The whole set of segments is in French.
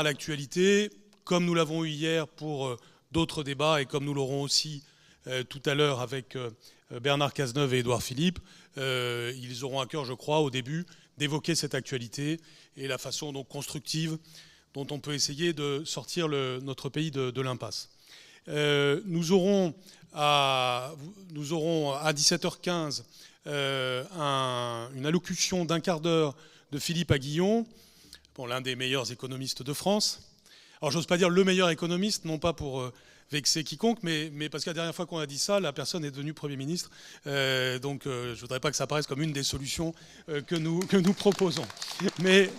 À l'actualité, comme nous l'avons eu hier pour d'autres débats et comme nous l'aurons aussi tout à l'heure avec Bernard Cazeneuve et Édouard Philippe, ils auront à cœur, je crois, au début, d'évoquer cette actualité et la façon donc constructive dont on peut essayer de sortir notre pays de l'impasse. Nous aurons à 17h15 une allocution d'1 quart d'heure de Philippe Aguillon, l'un des meilleurs économistes de France. Alors j'ose pas dire le meilleur économiste, non pas pour vexer quiconque, mais parce que la dernière fois qu'on a dit ça, la personne est devenue Premier ministre. Donc je ne voudrais pas que ça paraisse comme une des solutions que nous proposons. Mais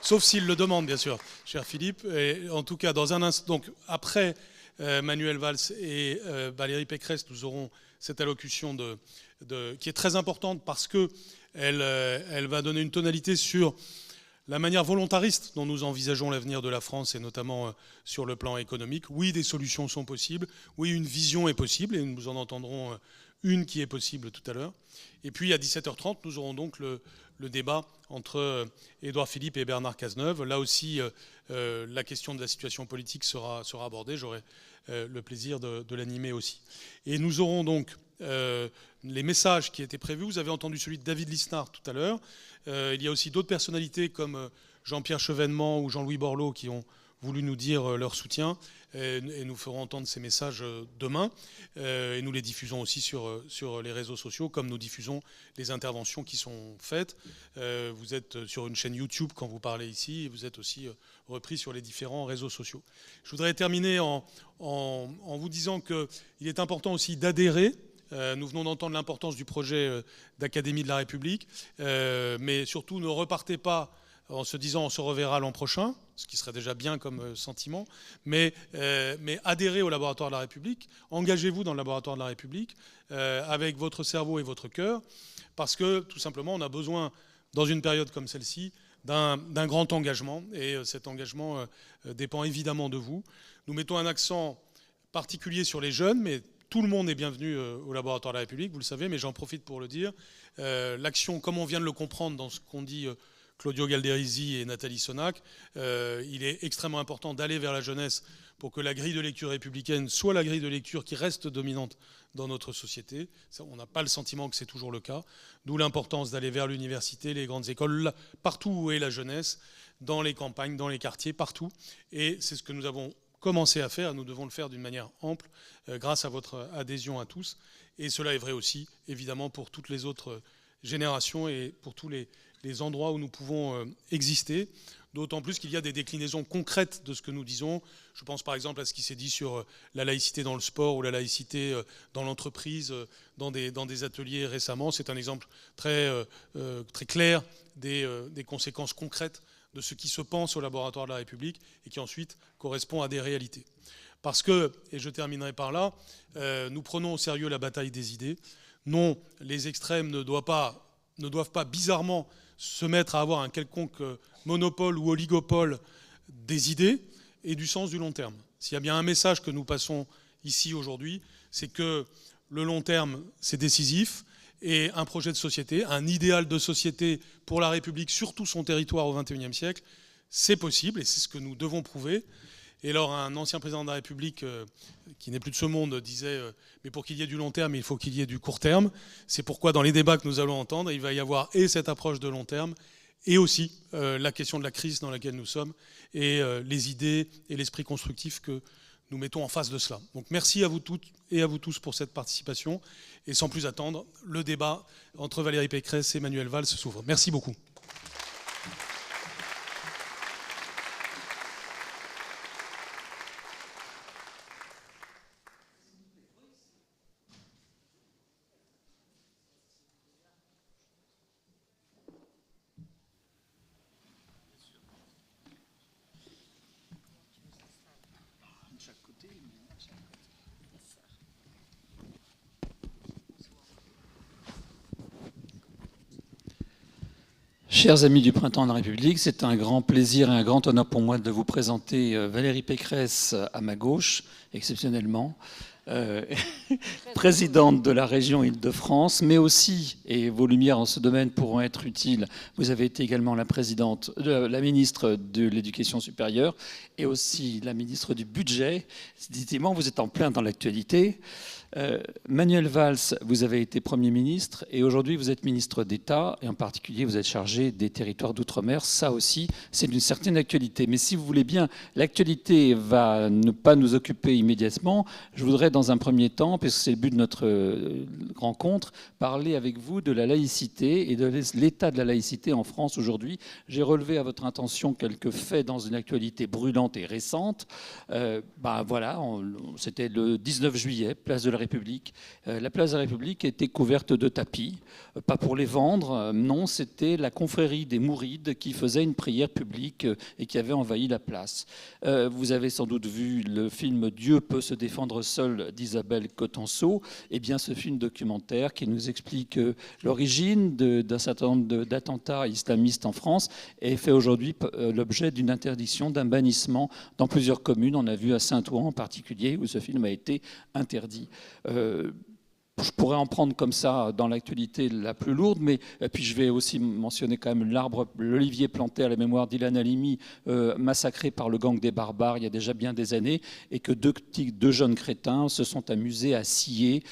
sauf s'il le demande, bien sûr, cher Philippe. Et en tout cas, dans un instant, donc après Manuel Valls et Valérie Pécresse, nous aurons cette allocution qui est très importante parce qu'elle va donner une tonalité sur la manière volontariste dont nous envisageons l'avenir de la France, et notamment sur le plan économique. Oui, des solutions sont possibles. Oui, une vision est possible, et nous en entendrons une qui est possible tout à l'heure. Et puis, à 17h30, nous aurons donc le débat entre Édouard Philippe et Bernard Cazeneuve. Là aussi, la question de la situation politique sera abordée. J'aurai le plaisir de l'animer aussi. Et nous aurons donc les messages qui étaient prévus. Vous avez entendu celui de David Lisnard tout à l'heure. Il y a aussi d'autres personnalités comme Jean-Pierre Chevènement ou Jean-Louis Borloo qui ont voulu nous dire leur soutien. Et nous ferons entendre ces messages demain. Et nous les diffusons aussi sur les réseaux sociaux, comme nous diffusons les interventions qui sont faites. Vous êtes sur une chaîne YouTube quand vous parlez ici, et vous êtes aussi repris sur les différents réseaux sociaux. Je voudrais terminer en vous disant qu'il est important aussi d'adhérer. Nous venons d'entendre l'importance du projet d'Académie de la République, mais surtout ne repartez pas en se disant on se reverra l'an prochain, ce qui serait déjà bien comme sentiment, mais adhérez au laboratoire de la République, engagez-vous dans le laboratoire de la République avec votre cerveau et votre cœur, parce que tout simplement on a besoin, dans une période comme celle-ci, d'un grand engagement, et cet engagement dépend évidemment de vous. Nous mettons un accent particulier sur les jeunes, mais tout le monde est bienvenu au laboratoire de la République, vous le savez, mais j'en profite pour le dire. L'action, comme on vient de le comprendre dans ce qu'ont dit Claudio Galderisi et Nathalie Sonac, il est extrêmement important d'aller vers la jeunesse pour que la grille de lecture républicaine soit la grille de lecture qui reste dominante dans notre société. On n'a pas le sentiment que c'est toujours le cas. D'où l'importance d'aller vers l'université, les grandes écoles, partout où est la jeunesse, dans les campagnes, dans les quartiers, partout. Et c'est ce que nous avons commencé à faire. Nous devons le faire d'une manière ample grâce à votre adhésion à tous. Et cela est vrai aussi, évidemment, pour toutes les autres générations et pour tous les endroits où nous pouvons exister. D'autant plus qu'il y a des déclinaisons concrètes de ce que nous disons. Je pense par exemple à ce qui s'est dit sur la laïcité dans le sport ou la laïcité dans l'entreprise, dans des ateliers récemment. C'est un exemple très clair des conséquences concrètes de ce qui se pense au laboratoire de la République et qui ensuite correspond à des réalités. Parce que, et je terminerai par là, nous prenons au sérieux la bataille des idées. Non, les extrêmes ne doivent pas bizarrement se mettre à avoir un quelconque monopole ou oligopole des idées et du sens du long terme. S'il y a bien un message que nous passons ici aujourd'hui, c'est que le long terme, c'est décisif, et un projet de société, un idéal de société pour la République sur tout son territoire au XXIe siècle, c'est possible, et c'est ce que nous devons prouver. Et alors un ancien président de la République, qui n'est plus de ce monde, disait « mais pour qu'il y ait du long terme, il faut qu'il y ait du court terme ». C'est pourquoi dans les débats que nous allons entendre, il va y avoir et cette approche de long terme, et aussi la question de la crise dans laquelle nous sommes, et les idées et l'esprit constructif que nous mettons en face de cela. Donc merci à vous toutes et à vous tous pour cette participation. Et sans plus attendre, le débat entre Valérie Pécresse et Manuel Valls s'ouvre. Merci beaucoup. Chers amis du Printemps de la République, c'est un grand plaisir et un grand honneur pour moi de vous présenter Valérie Pécresse à ma gauche, exceptionnellement, euh, présidente de la région Île-de-France, mais aussi, et vos lumières en ce domaine pourront être utiles, vous avez été également la ministre de l'Éducation supérieure et aussi la ministre du Budget. Décidément, vous êtes en plein dans l'actualité. Manuel Valls, vous avez été Premier ministre et aujourd'hui vous êtes ministre d'État et en particulier vous êtes chargé des territoires d'outre-mer. Ça aussi, c'est d'une certaine actualité. Mais si vous voulez bien, l'actualité va ne pas nous occuper immédiatement. Je voudrais dans un premier temps, puisque c'est le but de notre rencontre, parler avec vous de la laïcité et de l'état de la laïcité en France aujourd'hui. J'ai relevé à votre intention quelques faits dans une actualité brûlante et récente. Voilà, c'était le 19 juillet, place de la République. La place de la République était couverte de tapis, pas pour les vendre, non, c'était la confrérie des Mourides qui faisait une prière publique et qui avait envahi la place. Vous avez sans doute vu le film Dieu peut se défendre seul d'Isabelle Cotenceau. Eh bien, ce film documentaire qui nous explique l'origine d'un certain nombre d'attentats islamistes en France et fait aujourd'hui l'objet d'une interdiction, d'un bannissement dans plusieurs communes. On a vu à Saint-Ouen en particulier où ce film a été interdit. Je pourrais en prendre comme ça dans l'actualité la plus lourde, mais puis je vais aussi mentionner quand même l'olivier planté à la mémoire d'Ilan Halimi, massacré par le gang des barbares il y a déjà bien des années, et que deux jeunes crétins se sont amusés à scier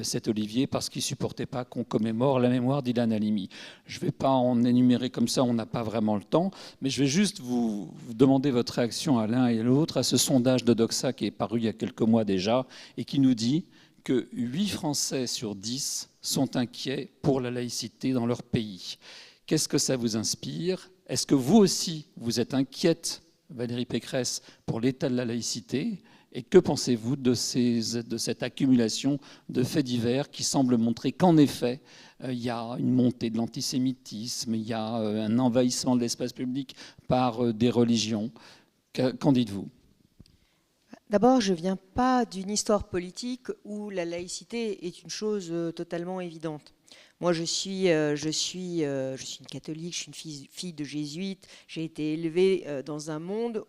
cet olivier parce qu'ils ne supportaient pas qu'on commémore la mémoire d'Ilan Halimi. Je ne vais pas en énumérer comme ça, on n'a pas vraiment le temps, mais je vais juste vous demander votre réaction à l'un et à l'autre à ce sondage de Doxa qui est paru il y a quelques mois déjà et qui nous dit que 8 Français sur 10 sont inquiets pour la laïcité dans leur pays. Qu'est-ce que ça vous inspire? Est-ce que vous aussi, vous êtes inquiète, Valérie Pécresse, pour l'état de la laïcité? Et que pensez-vous de cette accumulation de faits divers qui semblent montrer qu'en effet, il y a une montée de l'antisémitisme, il y a un envahissement de l'espace public par des religions? Qu'en dites-vous? D'abord, je ne viens pas d'une histoire politique où la laïcité est une chose totalement évidente. Moi, je suis une catholique, je suis une fille de jésuite. J'ai été élevée dans un monde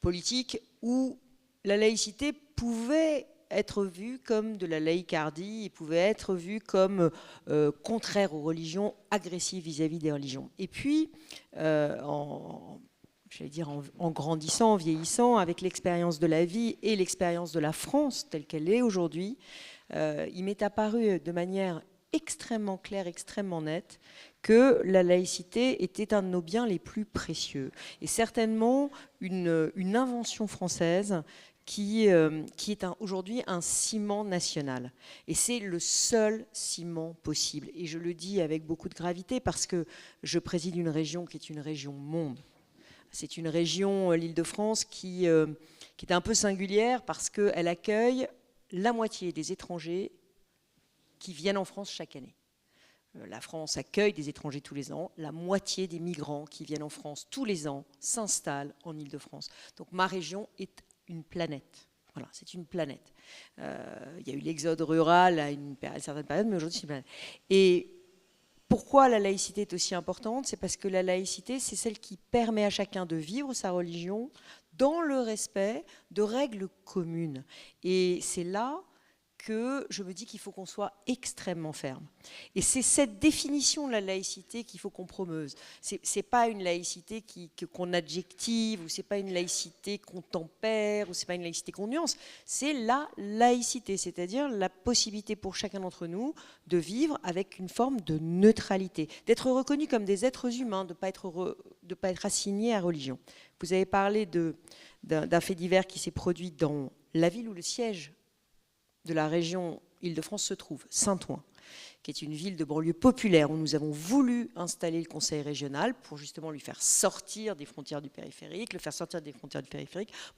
politique où la laïcité pouvait être vue comme de la laïcardie et pouvait être vue comme contraire aux religions, agressive vis-à-vis des religions. Et puis, en grandissant, en vieillissant, avec l'expérience de la vie et l'expérience de la France telle qu'elle est aujourd'hui, il m'est apparu de manière extrêmement claire, extrêmement nette, que la laïcité était un de nos biens les plus précieux. Et certainement une invention française qui est aujourd'hui un ciment national. Et c'est le seul ciment possible. Et je le dis avec beaucoup de gravité parce que je préside une région qui est une région monde. C'est une région, l'Île-de-France, qui est un peu singulière parce qu'elle accueille la moitié des étrangers qui viennent en France chaque année. La France accueille des étrangers tous les ans. La moitié des migrants qui viennent en France tous les ans s'installent en Île-de-France. Donc ma région est une planète. Voilà, c'est une planète. Il y a eu l'exode rural à une certaine période, mais aujourd'hui c'est une planète. Et pourquoi la laïcité est aussi importante? C'est parce que la laïcité, c'est celle qui permet à chacun de vivre sa religion dans le respect de règles communes. Et c'est là que je me dis qu'il faut qu'on soit extrêmement ferme. Et c'est cette définition de la laïcité qu'il faut qu'on promeuse. C'est pas une laïcité qu'on adjective, ou c'est pas une laïcité qu'on tempère, ou c'est pas une laïcité qu'on nuance. C'est la laïcité, c'est-à-dire la possibilité pour chacun d'entre nous de vivre avec une forme de neutralité, d'être reconnu comme des êtres humains, de ne pas être assigné à religion. Vous avez parlé d'un fait divers qui s'est produit dans la ville où le siège de la région Île-de-France se trouve, Saint-Ouen, qui est une ville de banlieue populaire où nous avons voulu installer le conseil régional pour justement lui faire sortir des frontières du périphérique,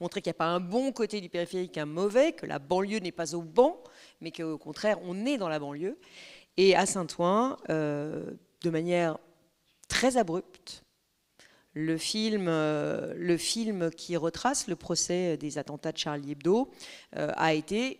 montrer qu'il n'y a pas un bon côté du périphérique, un mauvais, que la banlieue n'est pas au banc, mais qu'au contraire, on est dans la banlieue. Et à Saint-Ouen, de manière très abrupte, le film qui retrace le procès des attentats de Charlie Hebdo a été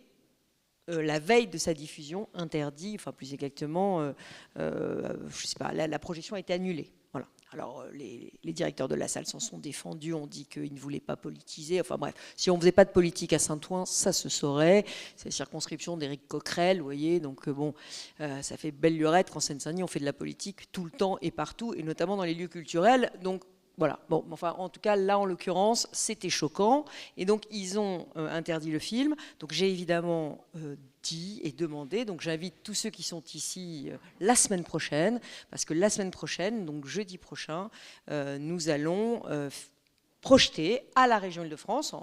la veille de sa diffusion, interdit, enfin plus exactement, je sais pas, la projection a été annulée. Voilà. Alors, les directeurs de la salle s'en sont défendus, on dit qu'ils ne voulaient pas politiser. Enfin bref, si on ne faisait pas de politique à Saint-Ouen, ça se saurait. C'est la circonscription d'Éric Coquerel, vous voyez. Donc bon, ça fait belle lurette qu'en Seine-Saint-Denis, on fait de la politique tout le temps et partout, et notamment dans les lieux culturels. Donc voilà, bon, enfin, en tout cas, là, en l'occurrence, c'était choquant. Et donc, ils ont interdit le film. Donc, j'ai évidemment dit et demandé. Donc, j'invite tous ceux qui sont ici la semaine prochaine, parce que la semaine prochaine, donc jeudi prochain, nous allons projeter à la région Île-de-France,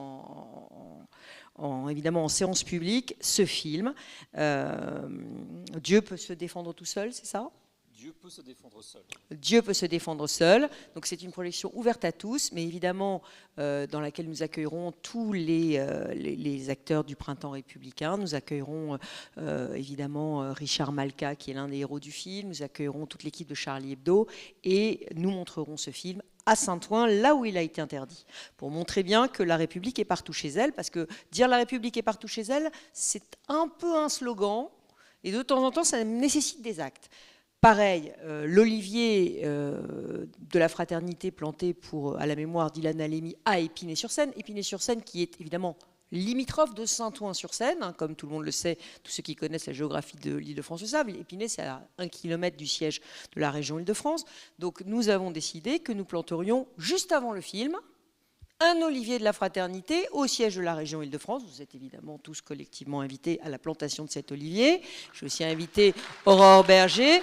évidemment en séance publique, ce film. Dieu peut se défendre tout seul, c'est ça ? Dieu peut se défendre seul. Dieu peut se défendre seul. Donc c'est une projection ouverte à tous, mais évidemment dans laquelle nous accueillerons tous les acteurs du printemps républicain. Nous accueillerons évidemment Richard Malka, qui est l'un des héros du film. Nous accueillerons toute l'équipe de Charlie Hebdo et nous montrerons ce film à Saint-Ouen, là où il a été interdit, pour montrer bien que la République est partout chez elle, parce que dire la République est partout chez elle, c'est un peu un slogan, et de temps en temps, ça nécessite des actes. Pareil, l'olivier de la fraternité planté à la mémoire d'Ilan Halimi à Épinay-sur-Seine. Épinay-sur-Seine qui est évidemment limitrophe de Saint-Ouen-sur-Seine, hein, comme tout le monde le sait, tous ceux qui connaissent la géographie de l'Île-de-France le savent. Épinay, c'est à 1 km du siège de la région Île-de-France. Donc nous avons décidé que nous planterions, juste avant le film, un olivier de la fraternité au siège de la région Île-de-France. Vous êtes évidemment tous collectivement invités à la plantation de cet olivier. J'ai aussi invité Aurore Berger,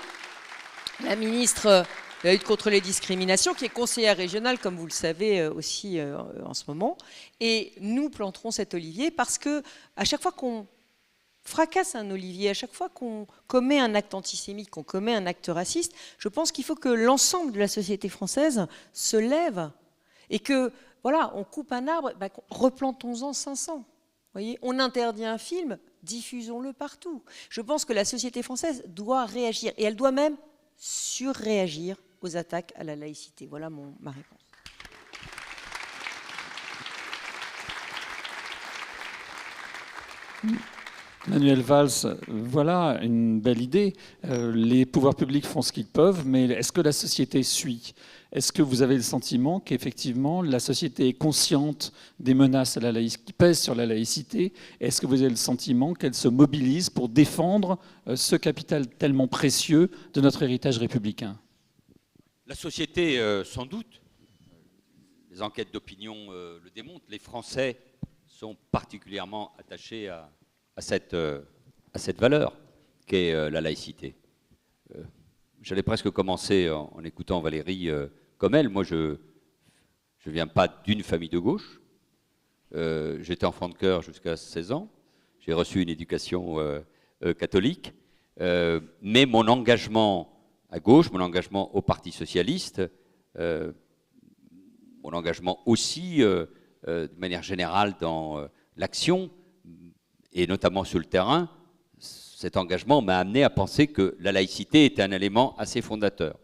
la ministre de la lutte contre les discriminations, qui est conseillère régionale, comme vous le savez aussi en ce moment. Et nous planterons cet olivier parce que à chaque fois qu'on fracasse un olivier, à chaque fois qu'on commet un acte antisémite, qu'on commet un acte raciste, je pense qu'il faut que l'ensemble de la société française se lève et que, voilà, on coupe un arbre, ben, replantons-en 500. Voyez, on interdit un film, diffusons-le partout. Je pense que la société française doit réagir et elle doit même surréagir aux attaques à la laïcité. Voilà ma réponse. Manuel Valls, voilà une belle idée. Les pouvoirs publics font ce qu'ils peuvent, mais est-ce que la société suit ? Est-ce que vous avez le sentiment qu'effectivement la société est consciente des menaces qui pèsent sur la laïcité ? Est-ce que vous avez le sentiment qu'elle se mobilise pour défendre ce capital tellement précieux de notre héritage républicain ? La société, sans doute. Les enquêtes d'opinion le démontrent. Les Français sont particulièrement attachés à cette valeur qu'est la laïcité. J'allais presque commencer en écoutant Valérie comme elle. Moi, je ne viens pas d'une famille de gauche. J'étais enfant de chœur jusqu'à 16 ans. J'ai reçu une éducation catholique. Mais mon engagement à gauche, mon engagement au Parti socialiste, mon engagement aussi, de manière générale, dans l'action, et notamment sur le terrain, cet engagement m'a amené à penser que la laïcité était un élément assez fondateur.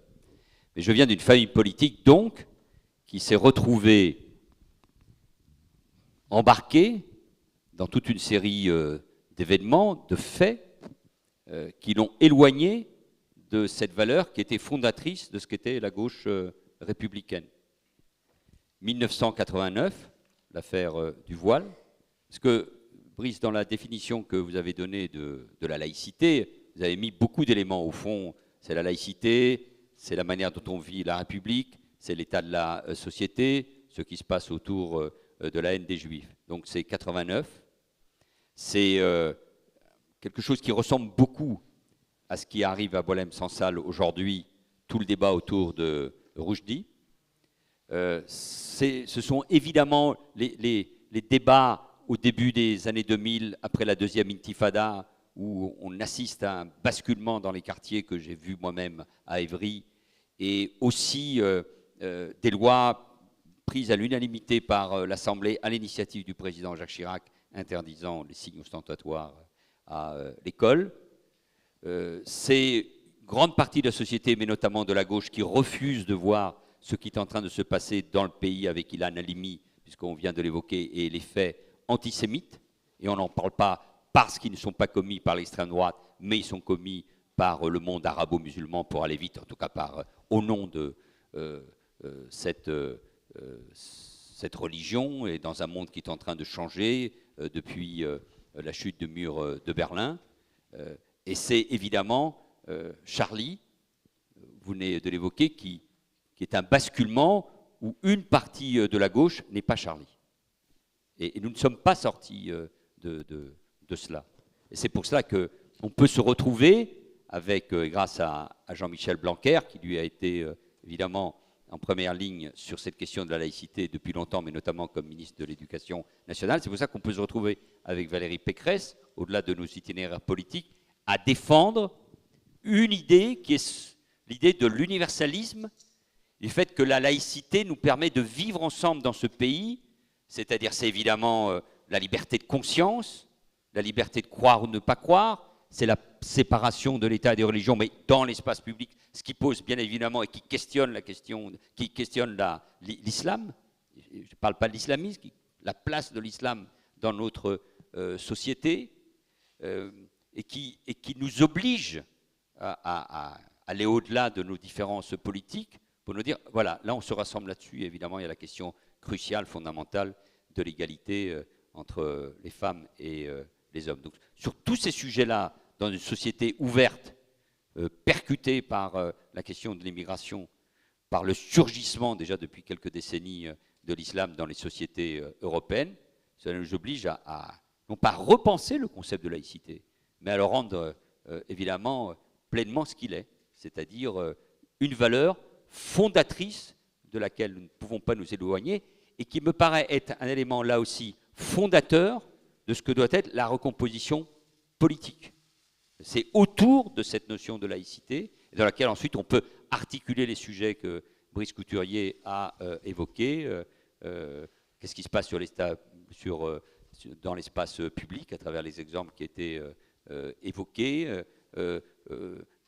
Mais je viens d'une famille politique, donc, qui s'est retrouvée embarquée dans toute une série d'événements, de faits, qui l'ont éloignée de cette valeur qui était fondatrice de ce qu'était la gauche républicaine. 1989, l'affaire du voile, parce que Brice, dans la définition que vous avez donnée de la laïcité, vous avez mis beaucoup d'éléments au fond. C'est la laïcité, c'est la manière dont on vit la République, c'est l'état de la société, ce qui se passe autour de la haine des Juifs. Donc c'est 89. C'est quelque chose qui ressemble beaucoup à ce qui arrive à Boualem-Sansal aujourd'hui, tout le débat autour de Roujdi. Ce sont évidemment les débats au début des années 2000, après la deuxième intifada, où on assiste à un basculement dans les quartiers que j'ai vu moi-même à Évry, et aussi des lois prises à l'unanimité par l'Assemblée à l'initiative du président Jacques Chirac, interdisant les signes ostentatoires à l'école. C'est une grande partie de la société, mais notamment de la gauche, qui refuse de voir ce qui est en train de se passer dans le pays avec Ilan Halimi, puisqu'on vient de l'évoquer, et les faits antisémites, et on n'en parle pas parce qu'ils ne sont pas commis par l'extrême droite, mais ils sont commis par le monde arabo-musulman, pour aller vite, en tout cas au nom de cette religion est dans un monde qui est en train de changer depuis la chute du mur de Berlin. Et c'est évidemment Charlie, vous venez de l'évoquer, qui est un basculement où une partie de la gauche n'est pas Charlie. Et nous ne sommes pas sortis de cela. Et c'est pour cela qu'on peut se retrouver avec, grâce à Jean-Michel Blanquer, qui lui a été évidemment en première ligne sur cette question de la laïcité depuis longtemps, mais notamment comme ministre de l'Éducation nationale. C'est pour ça qu'on peut se retrouver avec Valérie Pécresse, au-delà de nos itinéraires politiques, à défendre une idée qui est l'idée de l'universalisme, du fait que la laïcité nous permet de vivre ensemble dans ce pays, c'est-à-dire c'est évidemment la liberté de conscience, la liberté de croire ou de ne pas croire, c'est la séparation de l'État et des religions, mais dans l'espace public, ce qui pose bien évidemment et qui questionne l'islam. Je ne parle pas de l'islamisme, la place de l'islam dans notre société, et qui nous oblige à aller au-delà de nos différences politiques pour nous dire, voilà, là on se rassemble là-dessus. Évidemment, il y a la question cruciale, fondamentale de l'égalité entre les femmes et les hommes. Donc, sur tous ces sujets-là, dans une société ouverte, percutée par la question de l'immigration, par le surgissement déjà depuis quelques décennies de l'islam dans les sociétés européennes, cela nous oblige à non pas repenser le concept de laïcité, mais à le rendre évidemment pleinement ce qu'il est, c'est-à-dire une valeur fondatrice de laquelle nous ne pouvons pas nous éloigner et qui me paraît être un élément là aussi fondateur de ce que doit être la recomposition politique. C'est autour de cette notion de laïcité, dans laquelle ensuite on peut articuler les sujets que Brice Couturier a évoqués. Qu'est-ce qui se passe dans l'espace public à travers les exemples qui étaient évoqués.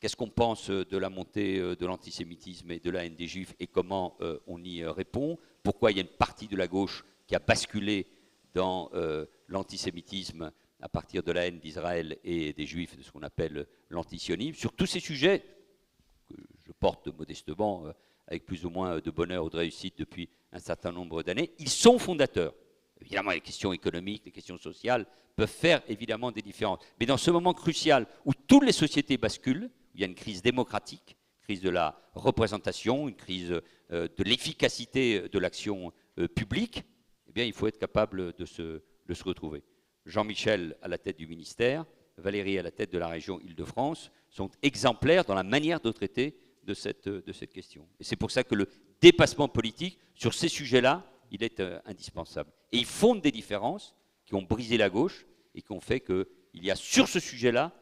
Qu'est-ce qu'on pense de la montée de l'antisémitisme et de la haine des Juifs et comment on y répond? Pourquoi il y a une partie de la gauche qui a basculé dans l'antisémitisme à partir de la haine d'Israël et des Juifs, de ce qu'on appelle l'antisionisme? Sur tous ces sujets que je porte modestement, avec plus ou moins de bonheur ou de réussite depuis un certain nombre d'années, ils sont fondateurs. Évidemment, les questions économiques, les questions sociales peuvent faire évidemment des différences. Mais dans ce moment crucial où toutes les sociétés basculent, où il y a une crise démocratique, une crise de la représentation, une crise de l'efficacité de l'action publique, eh bien, il faut être capable de se retrouver. Jean-Michel à la tête du ministère, Valérie à la tête de la région Île-de-France sont exemplaires dans la manière de traiter de cette question. Et c'est pour ça que le dépassement politique sur ces sujets-là, il est indispensable. Et ils fondent des différences qui ont brisé la gauche et qui ont fait qu'il y a sur ce sujet-là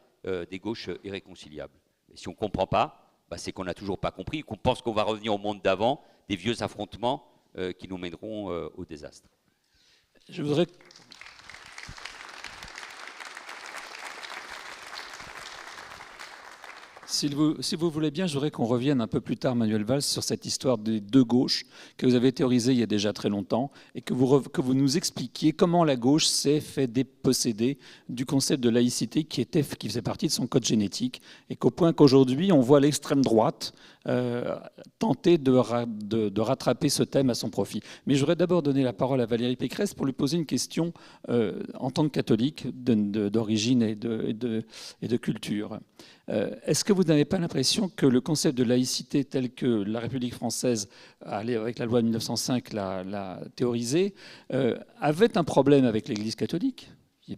des gauches irréconciliables. Et si on ne comprend pas, c'est qu'on n'a toujours pas compris, qu'on pense qu'on va revenir au monde d'avant, des vieux affrontements qui nous mèneront au désastre. Je voudrais... Si vous voulez bien, je voudrais qu'on revienne un peu plus tard, Manuel Valls, sur cette histoire des deux gauches que vous avez théorisée il y a déjà très longtemps et que vous nous expliquiez comment la gauche s'est fait déposséder du concept de laïcité qui faisait partie de son code génétique et qu'au point qu'aujourd'hui, on voit l'extrême droite tenter de rattraper ce thème à son profit. Mais je voudrais d'abord donner la parole à Valérie Pécresse pour lui poser une question en tant que catholique d'origine et de culture. Est-ce que vous n'avez pas l'impression que le concept de laïcité tel que la République française, avec la loi de 1905, l'a théorisé, avait un problème avec l'Église catholique ?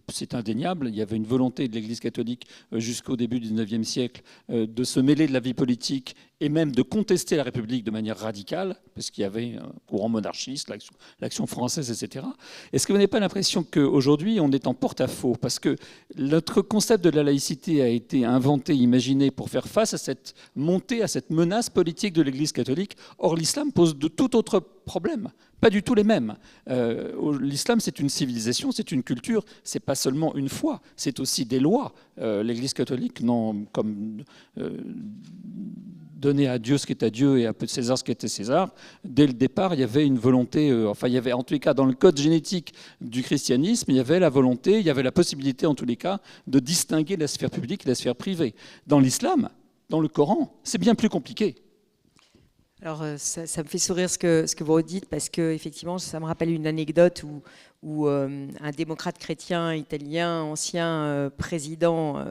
C'est indéniable, il y avait une volonté de l'Église catholique jusqu'au début du XIXe siècle de se mêler de la vie politique et même de contester la République de manière radicale, parce qu'il y avait un courant monarchiste, l'Action française, etc. Est-ce que vous n'avez pas l'impression qu'aujourd'hui, on est en porte-à-faux? Parce que notre concept de la laïcité a été inventé, imaginé pour faire face à cette montée, à cette menace politique de l'Église catholique. Or, l'islam pose de tout autre problème, pas du tout les mêmes. L'islam, c'est une civilisation, c'est une culture, c'est pas seulement une foi, c'est aussi des lois. L'Église catholique, non, comme donner à Dieu ce qui est à Dieu et à César ce qui est à César. Dès le départ, il y avait une volonté, il y avait en tous les cas dans le code génétique du christianisme, il y avait la volonté, il y avait la possibilité en tous les cas de distinguer la sphère publique et la sphère privée. Dans l'islam, dans le Coran, c'est bien plus compliqué. Alors, ça me fait sourire ce que vous dites, parce que effectivement, ça me rappelle une anecdote où un démocrate chrétien italien, ancien président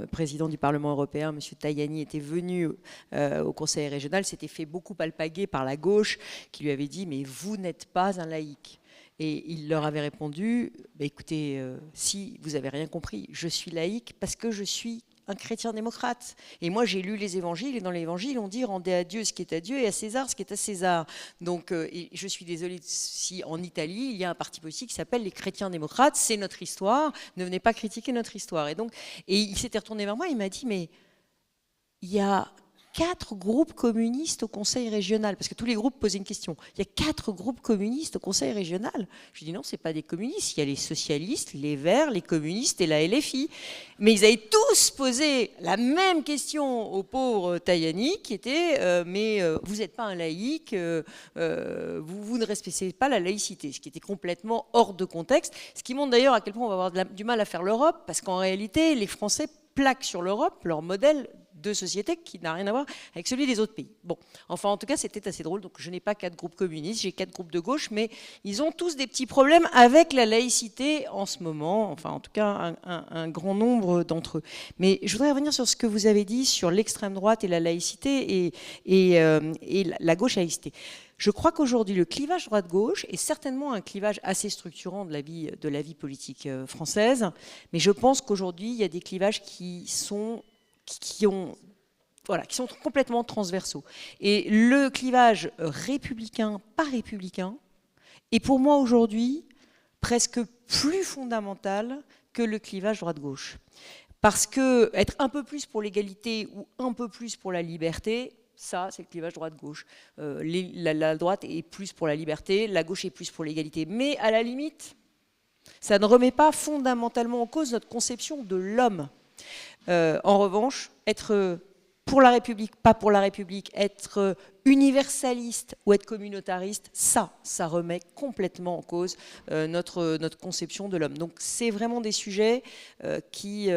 du Parlement européen, M. Tajani, était venu au Conseil régional, s'était fait beaucoup alpaguer par la gauche, qui lui avait dit « mais vous n'êtes pas un laïc ». Et il leur avait répondu bah, « écoutez, si vous n'avez rien compris, je suis laïque parce que je suis un chrétien démocrate. Et moi, j'ai lu les évangiles, et dans les évangiles, on dit « rendez à Dieu ce qui est à Dieu et à César ce qui est à César ». Donc, et je suis désolée si en Italie, il y a un parti politique qui s'appelle les chrétiens démocrates, c'est notre histoire, ne venez pas critiquer notre histoire. Et il s'était retourné vers moi, il m'a dit « mais il y a 4 groupes communistes au Conseil régional », parce que tous les groupes posaient une question. Il y a 4 groupes communistes au Conseil régional. Je lui dis non, c'est pas des communistes. Il y a les socialistes, les Verts, les communistes et la LFI. Mais ils avaient tous posé la même question au pauvre Tajani, qui était mais vous n'êtes pas un laïc, vous ne respectez pas la laïcité, ce qui était complètement hors de contexte. Ce qui montre d'ailleurs à quel point on va avoir du mal à faire l'Europe, parce qu'en réalité, les Français plaquent sur l'Europe leur modèle de société qui n'a rien à voir avec celui des autres pays. Bon, enfin en tout cas c'était assez drôle, donc je n'ai pas 4 groupes communistes, j'ai 4 groupes de gauche, mais ils ont tous des petits problèmes avec la laïcité en ce moment, enfin en tout cas un grand nombre d'entre eux. Mais je voudrais revenir sur ce que vous avez dit sur l'extrême droite et la laïcité et la gauche laïcité. Je crois qu'aujourd'hui, le clivage droite-gauche est certainement un clivage assez structurant de la vie politique française, mais je pense qu'aujourd'hui, il y a des clivages qui sont complètement transversaux. Et le clivage républicain par républicain est pour moi aujourd'hui presque plus fondamental que le clivage droite-gauche. Parce que être un peu plus pour l'égalité ou un peu plus pour la liberté, ça, c'est le clivage droite-gauche. La droite est plus pour la liberté, la gauche est plus pour l'égalité. Mais à la limite, ça ne remet pas fondamentalement en cause notre conception de l'homme. En revanche, être pour la République, pas pour la République, être universaliste ou être communautariste, ça remet complètement en cause notre conception de l'homme. Donc c'est vraiment des sujets qui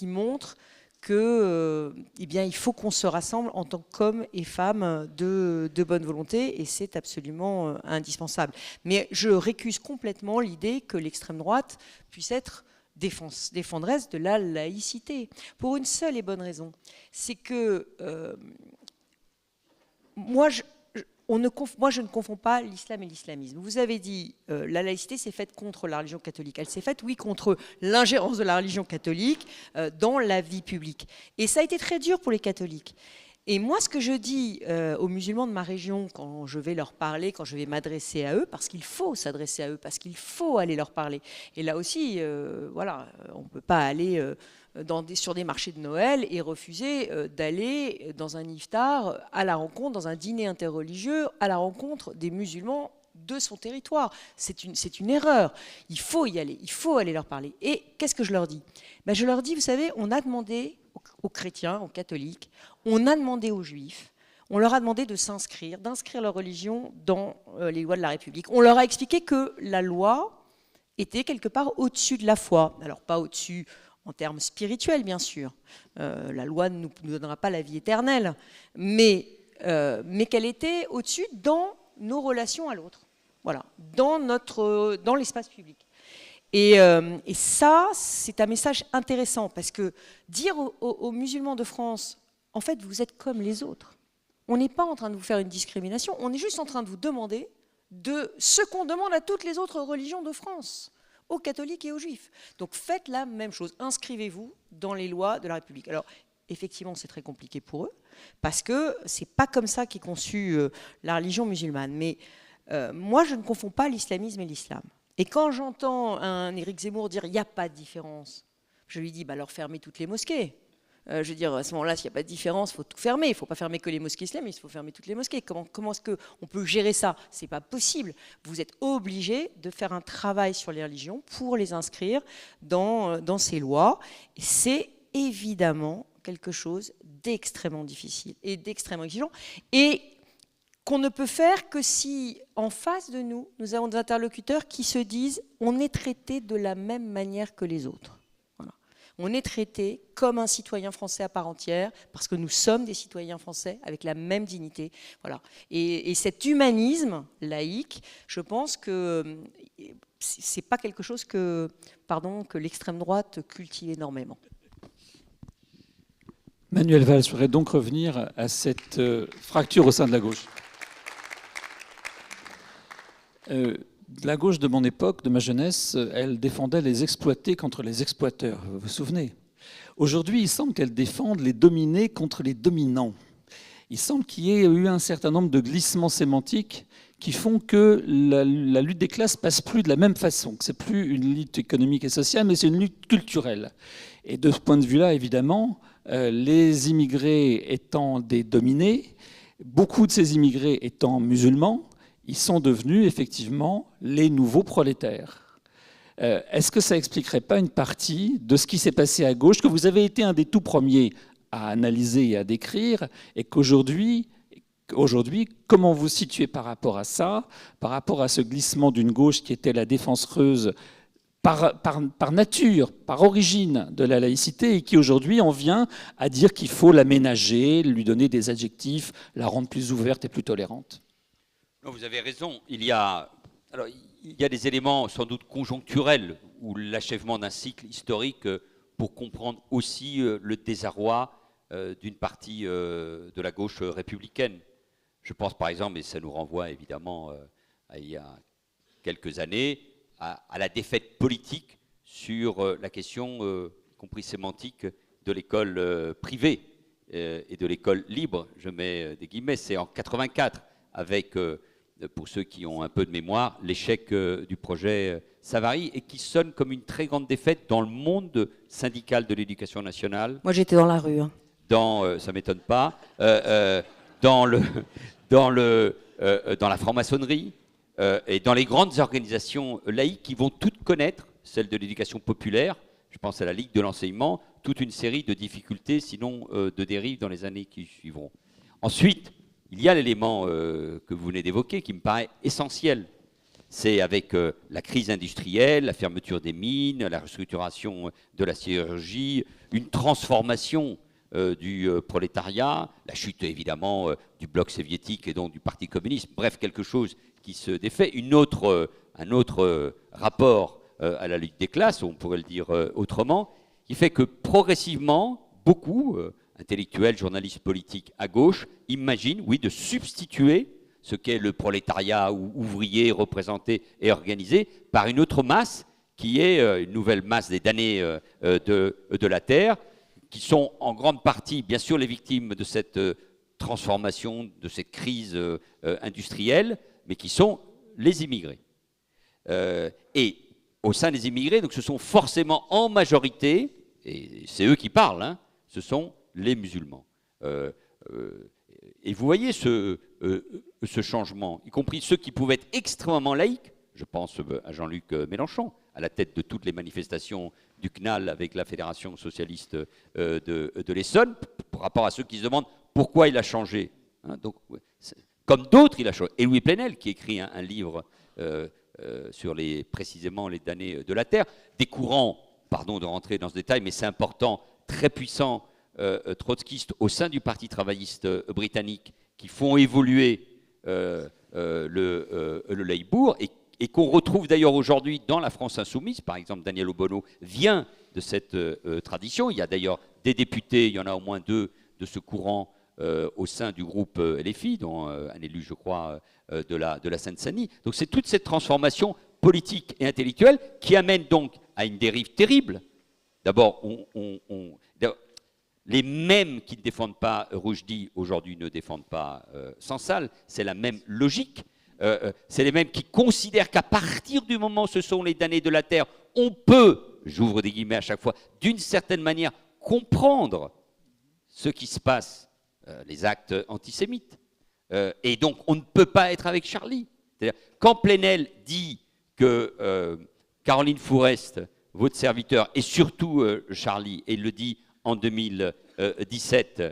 montrent que, eh bien, il faut qu'on se rassemble en tant qu'hommes et femmes de bonne volonté, et c'est absolument indispensable. Mais je récuse complètement l'idée que l'extrême droite puisse être défendresse de la laïcité, pour une seule et bonne raison, c'est que moi je ne confonds pas l'islam et l'islamisme. Vous avez dit la laïcité s'est faite contre la religion catholique. Elle s'est faite, oui, contre l'ingérence de la religion catholique dans la vie publique. Et ça a été très dur pour les catholiques. Et moi, ce que je dis aux musulmans de ma région, quand je vais leur parler, quand je vais m'adresser à eux, parce qu'il faut s'adresser à eux, parce qu'il faut aller leur parler. Et là aussi, voilà, on ne peut pas aller sur des marchés de Noël et refuser d'aller dans un iftar à la rencontre, dans un dîner interreligieux, à la rencontre des musulmans de son territoire. C'est une erreur. Il faut y aller, il faut aller leur parler. Et qu'est-ce que je leur dis ? Ben, je leur dis, vous savez, on a demandé aux chrétiens, aux catholiques, on a demandé aux juifs, on leur a demandé d'inscrire leur religion dans les lois de la République. On leur a expliqué que la loi était quelque part au-dessus de la foi. Alors pas au-dessus en termes spirituels, bien sûr. La loi ne nous donnera pas la vie éternelle, mais qu'elle était au-dessus dans nos relations à l'autre. Voilà, dans l'espace public. Et ça, c'est un message intéressant, parce que dire aux musulmans de France, en fait, vous êtes comme les autres. On n'est pas en train de vous faire une discrimination, on est juste en train de vous demander de ce qu'on demande à toutes les autres religions de France, aux catholiques et aux juifs. Donc faites la même chose, inscrivez-vous dans les lois de la République. Alors, effectivement, c'est très compliqué pour eux, parce que c'est pas comme ça qu'est conçue la religion musulmane. Mais moi, je ne confonds pas l'islamisme et l'islam. Et quand j'entends un Éric Zemmour dire « il n'y a pas de différence », je lui dis bah, « alors fermez toutes les mosquées ». Je veux dire, à ce moment-là, s'il n'y a pas de différence, il faut tout fermer. Il ne faut pas fermer que les mosquées islamiques, il faut fermer toutes les mosquées. Comment est-ce qu'on peut gérer ça ? Ce n'est pas possible. Vous êtes obligés de faire un travail sur les religions pour les inscrire dans ces lois. Et c'est évidemment quelque chose d'extrêmement difficile et d'extrêmement exigeant. Et qu'on ne peut faire que si, en face de nous, nous avons des interlocuteurs qui se disent « on est traité de la même manière que les autres ». Voilà. On est traité comme un citoyen français à part entière, parce que nous sommes des citoyens français avec la même dignité. Voilà. Et cet humanisme laïque, je pense que c'est pas quelque chose que l'extrême droite cultive énormément. Manuel Valls, je voudrais donc revenir à cette fracture au sein de la gauche. La gauche de mon époque, de ma jeunesse, elle défendait les exploités contre les exploiteurs. Vous vous souvenez? Aujourd'hui, il semble qu'elle défende les dominés contre les dominants. Il semble qu'il y ait eu un certain nombre de glissements sémantiques qui font que la lutte des classes passe plus de la même façon. C'est plus une lutte économique et sociale, mais c'est une lutte culturelle. Et de ce point de vue-là, évidemment, les immigrés étant des dominés, beaucoup de ces immigrés étant musulmans, ils sont devenus effectivement les nouveaux prolétaires. Est-ce que ça expliquerait pas une partie de ce qui s'est passé à gauche, que vous avez été un des tout premiers à analyser et à décrire, et qu'aujourd'hui, comment vous situez par rapport à ça, par rapport à ce glissement d'une gauche qui était la défenseuse par nature, par origine de la laïcité, et qui aujourd'hui en vient à dire qu'il faut l'aménager, lui donner des adjectifs, la rendre plus ouverte et plus tolérante? Non, vous avez raison. Il y a des éléments sans doute conjoncturels ou l'achèvement d'un cycle historique pour comprendre aussi le désarroi d'une partie de la gauche républicaine. Je pense par exemple, et ça nous renvoie évidemment à il y a quelques années, à la défaite politique sur la question, y compris sémantique, de l'école privée et de l'école libre. Je mets des guillemets, c'est en 84 avec... pour ceux qui ont un peu de mémoire, l'échec du projet Savary, et qui sonne comme une très grande défaite dans le monde syndical de l'éducation nationale. Moi, j'étais dans la rue. Hein. Ça ne m'étonne pas. Dans la franc-maçonnerie et dans les grandes organisations laïques qui vont toutes connaître, celle de l'éducation populaire, je pense à la Ligue de l'enseignement, toute une série de difficultés, sinon de dérives dans les années qui suivront. Ensuite, il y a l'élément que vous venez d'évoquer qui me paraît essentiel. C'est avec la crise industrielle, la fermeture des mines, la restructuration de la sidérurgie, une transformation du prolétariat, la chute évidemment du bloc soviétique et donc du Parti communiste, bref, quelque chose qui se défait, un autre rapport à la lutte des classes, on pourrait le dire autrement, qui fait que progressivement, beaucoup... intellectuels, journalistes politiques à gauche, imaginent, oui, de substituer ce qu'est le prolétariat ou ouvrier représenté et organisé par une autre masse qui est une nouvelle masse des damnés de la terre, qui sont en grande partie, bien sûr, les victimes de cette transformation, de cette crise industrielle, mais qui sont les immigrés. Et au sein des immigrés, donc, ce sont forcément en majorité, et c'est eux qui parlent, hein, ce sont les musulmans. Et vous voyez ce changement, y compris ceux qui pouvaient être extrêmement laïques. Je pense à Jean-Luc Mélenchon, à la tête de toutes les manifestations du CNAL avec la Fédération socialiste de l'Essonne, par rapport à ceux qui se demandent pourquoi il a changé. Hein, donc, comme d'autres, il a changé. Et Louis Plenel, qui écrit un livre sur précisément les damnés de la terre, des courants, pardon de rentrer dans ce détail, mais c'est important, très puissants, trotskistes au sein du Parti travailliste britannique qui font évoluer le Labour et qu'on retrouve d'ailleurs aujourd'hui dans la France insoumise. Par exemple, Daniel Obono vient de cette tradition. Il y a d'ailleurs des députés, il y en a au moins 2 de ce courant au sein du groupe LFI, dont un élu, je crois, de la Seine-Saint-Denis. Donc c'est toute cette transformation politique et intellectuelle qui amène donc à une dérive terrible. D'abord, les mêmes qui ne défendent pas Rushdie aujourd'hui ne défendent pas Sansal, c'est la même logique. C'est les mêmes qui considèrent qu'à partir du moment où ce sont les damnés de la terre, on peut, j'ouvre des guillemets à chaque fois, d'une certaine manière comprendre ce qui se passe, les actes antisémites. Et donc on ne peut pas être avec Charlie. C'est-à-dire, quand Plenel dit que Caroline Fourest, votre serviteur, et surtout Charlie, et il le dit en 2017,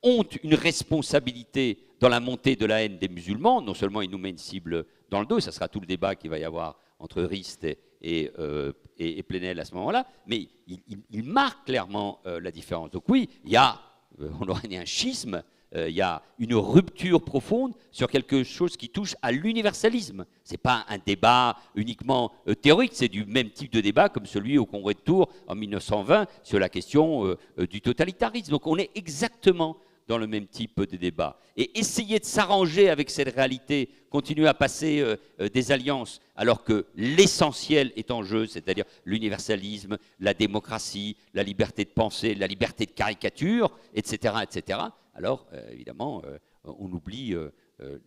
ont une responsabilité dans la montée de la haine des musulmans. Non seulement il nous met une cible dans le dos, et ça sera tout le débat qu'il va y avoir entre Rist et Plenel à ce moment-là, mais il marque clairement la différence. Donc oui, il y a, on aurait dit un schisme, il y a une rupture profonde sur quelque chose qui touche à l'universalisme. Ce n'est pas un débat uniquement théorique, c'est du même type de débat comme celui au Congrès de Tours en 1920 sur la question du totalitarisme. Donc on est exactement dans le même type de débat. Et essayer de s'arranger avec cette réalité, continuer à passer des alliances, alors que l'essentiel est en jeu, c'est-à-dire l'universalisme, la démocratie, la liberté de penser, la liberté de caricature, etc., etc., alors évidemment, on oublie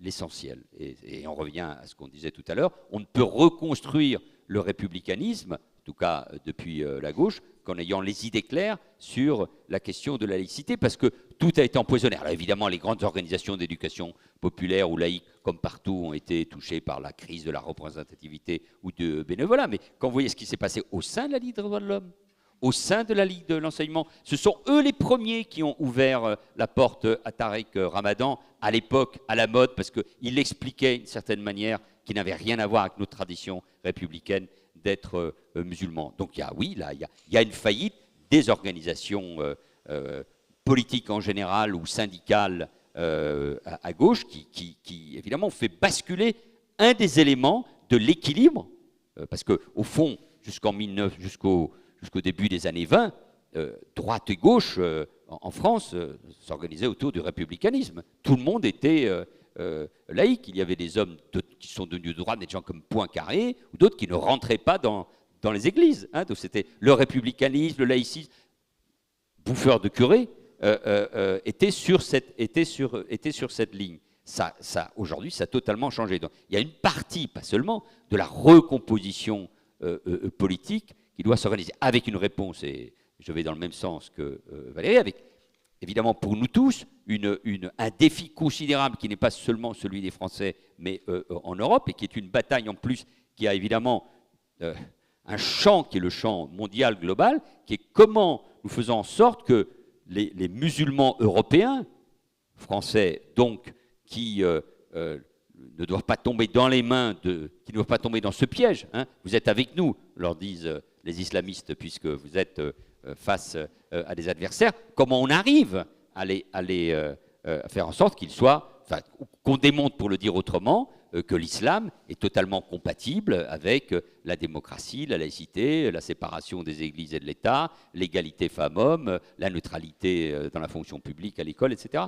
l'essentiel. Et on revient à ce qu'on disait tout à l'heure, on ne peut reconstruire le républicanisme, en tout cas depuis la gauche, qu'en ayant les idées claires sur la question de la laïcité, parce que tout a été empoisonné. Alors évidemment, les grandes organisations d'éducation populaire ou laïque, comme partout, ont été touchées par la crise de la représentativité ou de bénévolat. Mais quand vous voyez ce qui s'est passé au sein de la Ligue des droits de l'homme, au sein de la Ligue de l'enseignement, ce sont eux les premiers qui ont ouvert la porte à Tariq Ramadan, à l'époque, à la mode, parce qu'il expliquait d'une certaine manière qui n'avait rien à voir avec notre tradition républicaine d'être musulman. Donc il y a une faillite des organisations politiques en général ou syndicales à gauche qui évidemment fait basculer un des éléments de l'équilibre, parce qu'au fond, jusqu'au début des années 20, droite et gauche en France s'organisaient autour du républicanisme. Tout le monde était laïque. Il y avait des hommes qui sont devenus de droite, des gens comme Poincaré, ou d'autres qui ne rentraient pas dans les églises. Hein. Donc c'était le républicanisme, le laïcisme. Bouffeur de curé était sur cette ligne. Aujourd'hui, ça a totalement changé. Donc, il y a une partie, pas seulement, de la recomposition politique qui doit s'organiser avec une réponse, et je vais dans le même sens que Valérie, avec évidemment pour nous tous un défi considérable qui n'est pas seulement celui des Français, mais en Europe, et qui est une bataille en plus qui a évidemment un champ qui est le champ mondial global, qui est comment nous faisons en sorte que les musulmans européens, français donc, qui ne doivent pas tomber dans les mains qui ne doivent pas tomber dans ce piège. Hein. Vous êtes avec nous, leur disent les islamistes, puisque vous êtes face à des adversaires. Comment on arrive à faire en sorte qu'ils soient, qu'on démontre, pour le dire autrement, que l'islam est totalement compatible avec la démocratie, la laïcité, la séparation des églises et de l'État, l'égalité femmes-hommes, la neutralité dans la fonction publique, à l'école, etc.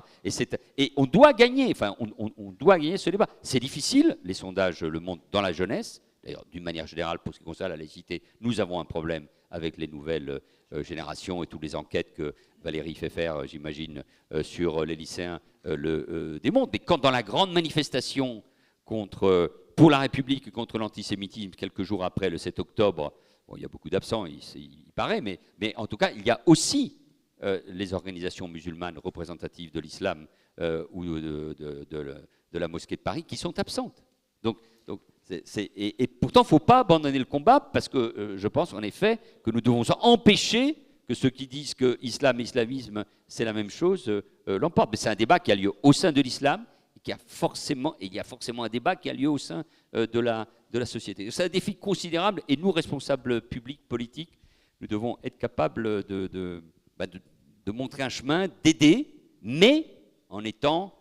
Et on doit gagner, on doit gagner ce débat. C'est difficile, les sondages le montrent dans la jeunesse. D'ailleurs, d'une manière générale, pour ce qui concerne la laïcité, nous avons un problème avec les nouvelles générations et toutes les enquêtes que Valérie fait faire, j'imagine, sur les lycéens le démontrent. Mais quand dans la grande manifestation pour la République contre l'antisémitisme, quelques jours après, le 7 octobre, bon, il y a beaucoup d'absents, il paraît, mais en tout cas, il y a aussi les organisations musulmanes représentatives de l'islam ou de la mosquée de Paris qui sont absentes. Donc et pourtant, il ne faut pas abandonner le combat, parce que je pense en effet que nous devons empêcher que ceux qui disent que islam et islamisme, c'est la même chose, l'emportent. Mais c'est un débat qui a lieu au sein de l'islam, il y a forcément un débat qui a lieu au sein de la société. C'est un défi considérable, et nous, responsables publics, politiques, nous devons être capables de montrer un chemin, d'aider, mais en étant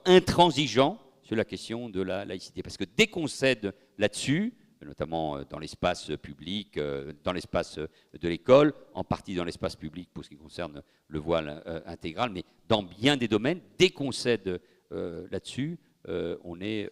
intransigeant sur la question de la laïcité. Parce que dès qu'on cède là-dessus, notamment dans l'espace public, dans l'espace de l'école, en partie dans l'espace public pour ce qui concerne le voile intégral, mais dans bien des domaines, dès qu'on cède là-dessus, on est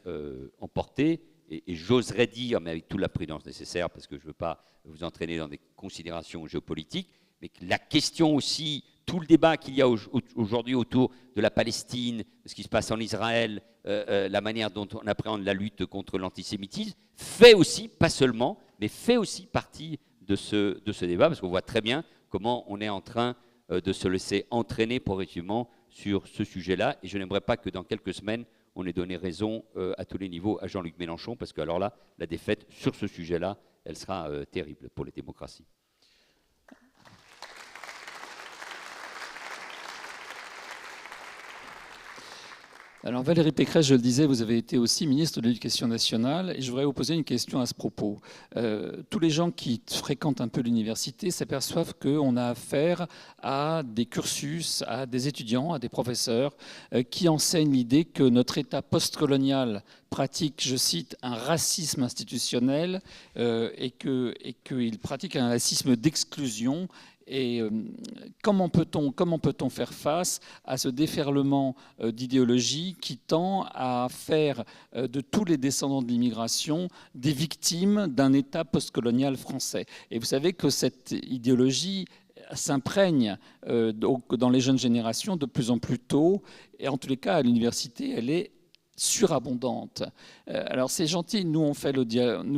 emporté. Et j'oserais dire, mais avec toute la prudence nécessaire, parce que je ne veux pas vous entraîner dans des considérations géopolitiques, mais que la question aussi, tout le débat qu'il y a aujourd'hui autour de la Palestine, de ce qui se passe en Israël, la manière dont on appréhende la lutte contre l'antisémitisme, fait aussi, pas seulement, mais fait aussi partie de ce débat, parce qu'on voit très bien comment on est en train de se laisser entraîner progressivement sur ce sujet-là. Et je n'aimerais pas que dans quelques semaines, on ait donné raison à tous les niveaux à Jean-Luc Mélenchon, parce que alors là, la défaite sur ce sujet-là, elle sera terrible pour les démocraties. Alors Valérie Pécresse, je le disais, vous avez été aussi ministre de l'Éducation nationale et je voudrais vous poser une question à ce propos. Tous les gens qui fréquentent un peu l'université s'aperçoivent qu'on a affaire à des cursus, à des étudiants, à des professeurs qui enseignent l'idée que notre État postcolonial pratique, je cite, un racisme institutionnel et qu'il pratique un racisme d'exclusion. Et comment peut-on faire face à ce déferlement d'idéologie qui tend à faire de tous les descendants de l'immigration des victimes d'un État postcolonial français? Et vous savez que cette idéologie s'imprègne dans les jeunes générations de plus en plus tôt, et en tous les cas à l'université, elle est surabondante. Alors c'est gentil, nous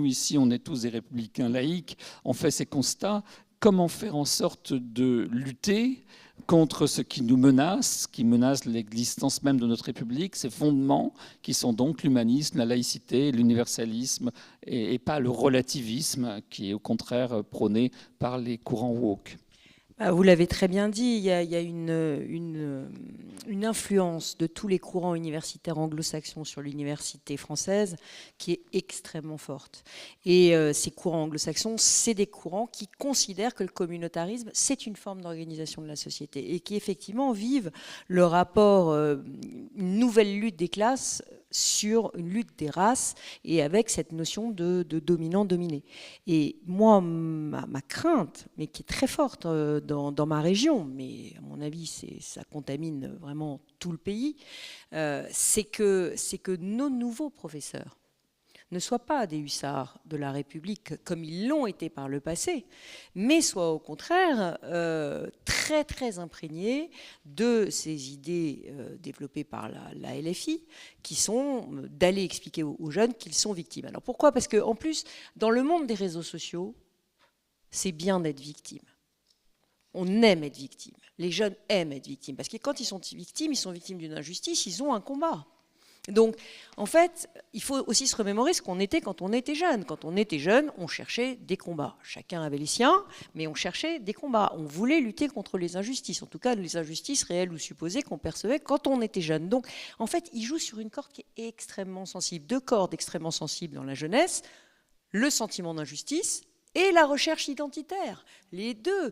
ici on est tous des républicains laïcs, on fait ces constats. Comment faire en sorte de lutter contre ce qui nous menace, qui menace l'existence même de notre République, ses fondements, qui sont donc l'humanisme, la laïcité, l'universalisme, et pas le relativisme, qui est au contraire prôné par les courants woke. Vous l'avez très bien dit, il y a une influence de tous les courants universitaires anglo-saxons sur l'université française qui est extrêmement forte. Et ces courants anglo-saxons, c'est des courants qui considèrent que le communautarisme, c'est une forme d'organisation de la société et qui effectivement vivent le rapport, une nouvelle lutte des classes sur une lutte des races et avec cette notion de dominant-dominé. Et moi, ma crainte, mais qui est très forte dans ma région, mais à mon avis, ça contamine vraiment tout le pays, c'est que nos nouveaux professeurs ne soient pas des hussards de la République comme ils l'ont été par le passé, mais soient au contraire très très imprégnés de ces idées développées par la LFI, qui sont d'aller expliquer aux jeunes qu'ils sont victimes. Alors pourquoi ? Parce qu'en plus, dans le monde des réseaux sociaux, c'est bien d'être victime. On aime être victime. Les jeunes aiment être victimes, parce que quand ils sont victimes d'une injustice, ils ont un combat. Donc, en fait, il faut aussi se remémorer ce qu'on était quand on était jeune. Quand on était jeune, on cherchait des combats. Chacun avait les siens, mais on cherchait des combats. On voulait lutter contre les injustices, en tout cas les injustices réelles ou supposées qu'on percevait quand on était jeune. Donc, en fait, il joue sur une corde qui est extrêmement sensible. Deux cordes extrêmement sensibles dans la jeunesse, le sentiment d'injustice et la recherche identitaire. Les deux.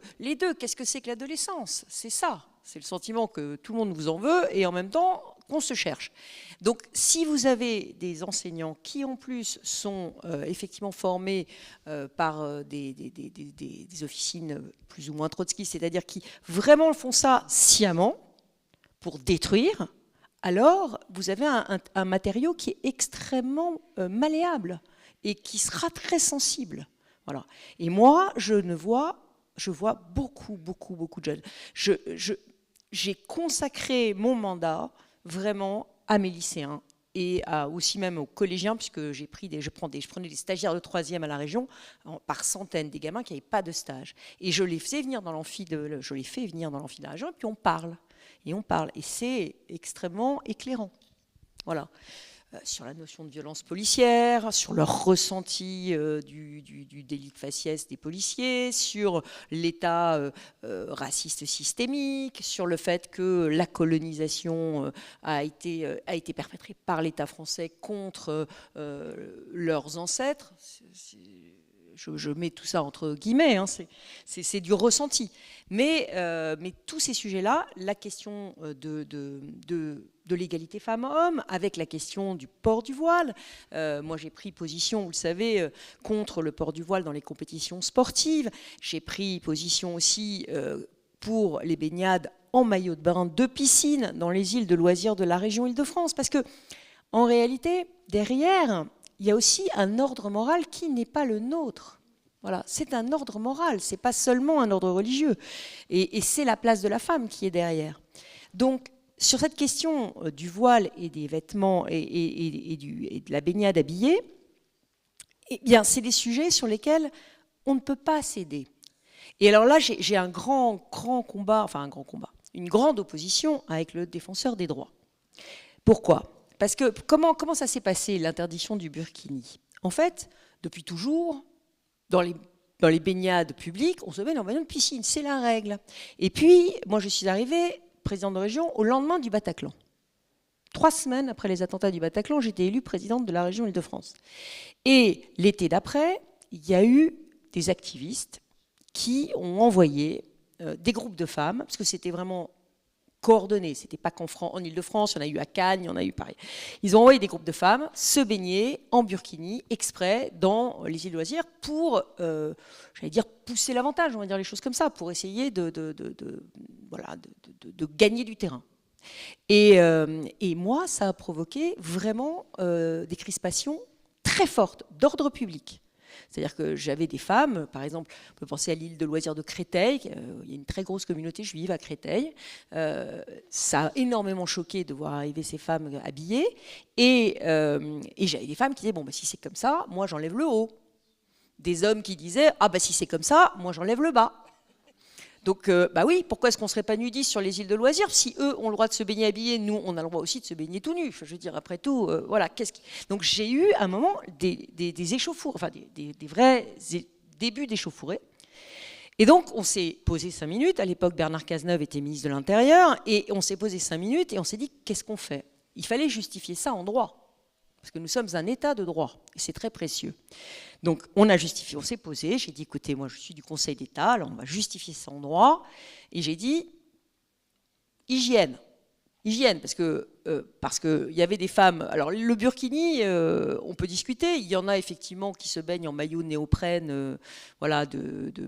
Qu'est-ce que c'est que l'adolescence ? C'est ça. C'est le sentiment que tout le monde vous en veut et en même temps qu'on se cherche. Donc, si vous avez des enseignants qui, en plus, sont effectivement formés par des officines plus ou moins trotskistes, c'est-à-dire qui vraiment font ça sciemment pour détruire, alors vous avez un matériau qui est extrêmement malléable et qui sera très sensible. Voilà. Et moi, je vois beaucoup de jeunes. J'ai consacré mon mandat vraiment à mes lycéens et aussi même aux collégiens, puisque je prenais des stagiaires de 3e à la région par centaines, des gamins qui n'avaient pas de stage. Et je les fais venir dans l'amphi de la région, et puis on parle. Et c'est extrêmement éclairant. Voilà. Sur la notion de violence policière, sur leur ressenti du délit de faciès des policiers, sur l'état raciste systémique, sur le fait que la colonisation a été perpétrée par l'État français contre leurs ancêtres. Je mets tout ça entre guillemets, hein, c'est du ressenti. Mais tous ces sujets-là, la question de l'égalité femmes-hommes, avec la question du port du voile. Moi, j'ai pris position, vous le savez, contre le port du voile dans les compétitions sportives. J'ai pris position aussi pour les baignades en maillot de bain de piscine dans les îles de loisirs de la région Île-de-France. Parce que, en réalité, derrière, il y a aussi un ordre moral qui n'est pas le nôtre. Voilà, c'est un ordre moral, c'est pas seulement un ordre religieux. Et c'est la place de la femme qui est derrière. Donc, sur cette question du voile et des vêtements et de la baignade habillée, eh bien, c'est des sujets sur lesquels on ne peut pas céder. Et alors là, j'ai un grand combat, une grande opposition avec le défenseur des droits. Pourquoi ? Parce que comment ça s'est passé, l'interdiction du burkini ? En fait, depuis toujours, dans les baignades publiques, on se baigne en maillot de piscine, c'est la règle. Et puis, moi, je suis arrivée présidente de région au lendemain du Bataclan. 3 semaines après les attentats du Bataclan, j'étais élue présidente de la région Île-de-France. Et l'été d'après, il y a eu des activistes qui ont envoyé des groupes de femmes, parce que c'était vraiment coordonné, c'était pas qu'en Île-de-France, il y en a eu à Cannes, il y en a eu pareil. Ils ont envoyé des groupes de femmes se baigner en burkini, exprès, dans les îles loisirs, pour, j'allais dire, pousser l'avantage, on va dire les choses comme ça, pour essayer de gagner du terrain. Et moi, ça a provoqué vraiment des crispations très fortes d'ordre public. C'est-à-dire que j'avais des femmes, par exemple, on peut penser à l'île de loisirs de Créteil, il y a une très grosse communauté juive à Créteil. Ça a énormément choqué de voir arriver ces femmes habillées. Et j'avais des femmes qui disaient, bon, bah, si c'est comme ça, moi j'enlève le haut. Des hommes qui disaient, ah bah si c'est comme ça, moi j'enlève le bas. Donc, bah oui, pourquoi est-ce qu'on ne serait pas nudistes sur les îles de loisirs? Si eux ont le droit de se baigner habillés, nous, on a le droit aussi de se baigner tout nus. Je veux dire, après tout, voilà. Donc, j'ai eu à un moment des échauffourées, enfin, des vrais débuts d'échauffourées. Et donc, on s'est posé 5 minutes. À l'époque, Bernard Cazeneuve était ministre de l'Intérieur. Et on s'est posé 5 minutes et on s'est dit, qu'est-ce qu'on fait? Il fallait justifier ça en droit. Parce que nous sommes un État de droit. Et c'est très précieux. Donc, on a justifié, on s'est posé. J'ai dit, écoutez, moi, je suis du Conseil d'État, alors on va justifier ça en droit. Et j'ai dit, hygiène. Hygiène, parce que y avait des femmes. Alors, le burkini, on peut discuter. Il y en a effectivement qui se baignent en maillot de néoprène. Voilà,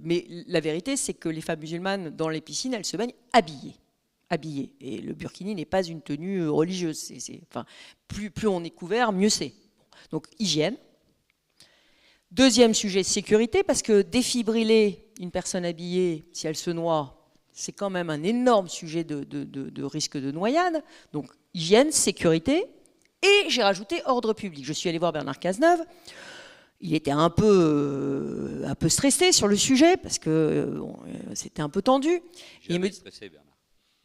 mais la vérité, c'est que les femmes musulmanes, dans les piscines, elles se baignent habillées. Et le burkini n'est pas une tenue religieuse. Enfin, plus on est couvert, mieux c'est. Donc, hygiène. Deuxième sujet, sécurité, parce que défibriller une personne habillée, si elle se noie, c'est quand même un énorme sujet de risque de noyade. Donc, hygiène, sécurité, et j'ai rajouté ordre public. Je suis allée voir Bernard Cazeneuve. Il était un peu stressé sur le sujet, parce que c'était un peu tendu. Jamais stressé, Bernard.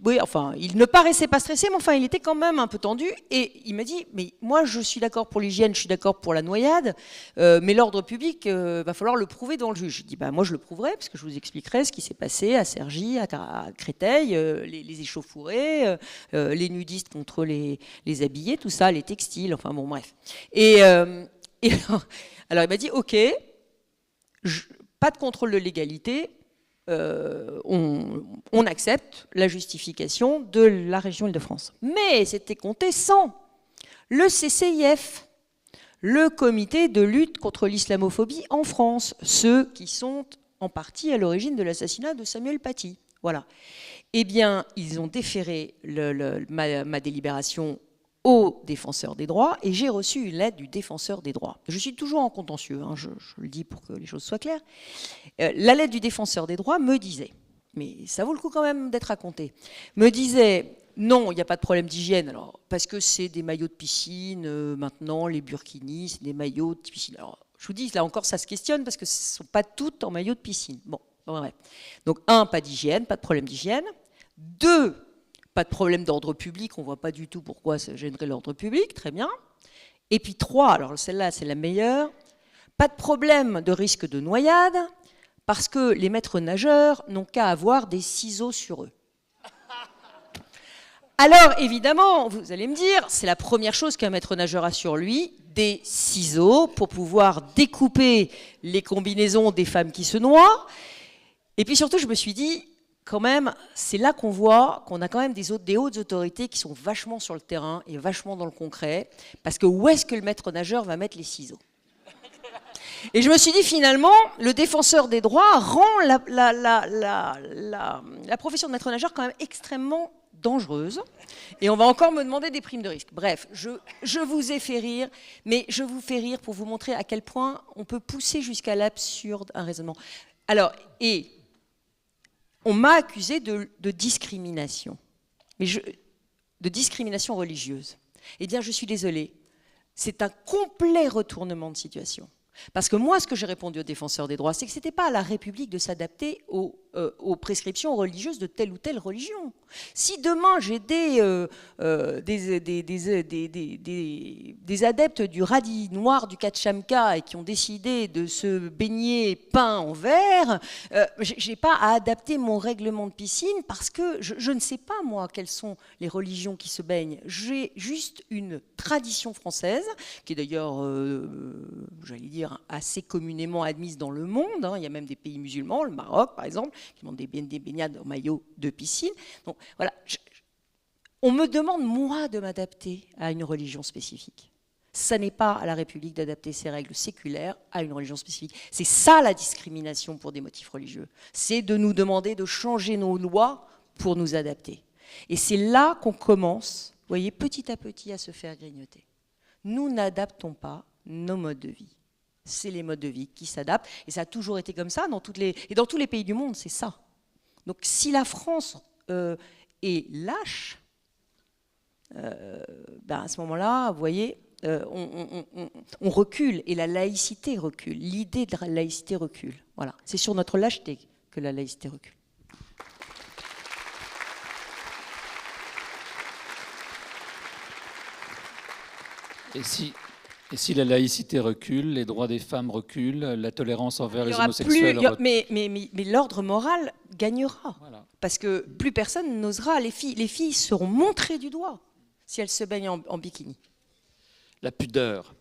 Oui, enfin, il ne paraissait pas stressé, mais enfin, il était quand même un peu tendu. Et il m'a dit, mais moi, je suis d'accord pour l'hygiène, je suis d'accord pour la noyade, mais l'ordre public, va falloir le prouver devant le juge. Je dis, bah, moi, je le prouverai, parce que je vous expliquerai ce qui s'est passé à Cergy, à Créteil, les échauffourées, les nudistes contre les habillés, tout ça, les textiles, enfin bon, bref. Et alors, il m'a dit, ok, pas de contrôle de légalité, on accepte la justification de la région Île-de-France. Mais c'était compté sans le CCIF, le comité de lutte contre l'islamophobie en France, ceux qui sont en partie à l'origine de l'assassinat de Samuel Paty. Voilà. Eh bien, ils ont déféré ma délibération au défenseur des droits, et j'ai reçu une lettre du défenseur des droits. Je suis toujours en contentieux, hein, je le dis pour que les choses soient claires. La lettre du défenseur des droits me disait, mais ça vaut le coup quand même d'être raconté, me disait, non, il n'y a pas de problème d'hygiène, alors, parce que c'est des maillots de piscine, maintenant, les burkinis, c'est des maillots de piscine. Alors, je vous dis, là encore, ça se questionne, parce que ce ne sont pas toutes en maillot de piscine. Bon, bref. Donc, 1, pas d'hygiène, pas de problème d'hygiène. 2, pas de problème d'ordre public, on ne voit pas du tout pourquoi ça gênerait l'ordre public, très bien. Et puis 3, alors celle-là c'est la meilleure, pas de problème de risque de noyade, parce que les maîtres nageurs n'ont qu'à avoir des ciseaux sur eux. Alors évidemment, vous allez me dire, c'est la première chose qu'un maître nageur a sur lui, des ciseaux pour pouvoir découper les combinaisons des femmes qui se noient. Et puis surtout, je me suis dit, quand même, c'est là qu'on voit qu'on a quand même des hautes autorités qui sont vachement sur le terrain et vachement dans le concret, parce que où est-ce que le maître nageur va mettre les ciseaux? Et je me suis dit, finalement, le défenseur des droits rend la profession de maître nageur quand même extrêmement dangereuse, et on va encore me demander des primes de risque. Bref, je vous ai fait rire, mais je vous fais rire pour vous montrer à quel point on peut pousser jusqu'à l'absurde un raisonnement. Alors, et on m'a accusé de discrimination, de discrimination religieuse. Eh bien, je suis désolée, c'est un complet retournement de situation. Parce que moi, ce que j'ai répondu aux défenseurs des droits, c'est que ce n'était pas à la République de s'adapter aux prescriptions religieuses de telle ou telle religion. Si demain j'ai des adeptes du radis noir du Kachamka et qui ont décidé de se baigner pain en verre, je n'ai pas à adapter mon règlement de piscine parce que je ne sais pas, moi, quelles sont les religions qui se baignent. J'ai juste une tradition française, qui est d'ailleurs, j'allais dire, assez communément admise dans le monde. Il y a même des pays musulmans, le Maroc par exemple, qui demandent des baignades en maillot de piscine. Donc voilà, on me demande moi de m'adapter à une religion spécifique. Ça n'est pas à la République d'adapter ses règles séculaires à une religion spécifique. C'est ça la discrimination pour des motifs religieux. C'est de nous demander de changer nos lois pour nous adapter. Et c'est là qu'on commence, vous voyez, petit à petit à se faire grignoter. Nous n'adaptons pas nos modes de vie. C'est les modes de vie qui s'adaptent. Et ça a toujours été comme ça dans tous les pays du monde, c'est ça. Donc si la France est lâche, à ce moment-là, vous voyez, on recule et la laïcité recule. L'idée de la laïcité recule. Voilà. C'est sur notre lâcheté que la laïcité recule. Et si la laïcité recule, les droits des femmes reculent, la tolérance envers les homosexuels... Mais l'ordre moral gagnera. Voilà. Parce que plus personne n'osera. Les filles seront montrées du doigt si elles se baignent en bikini. La pudeur.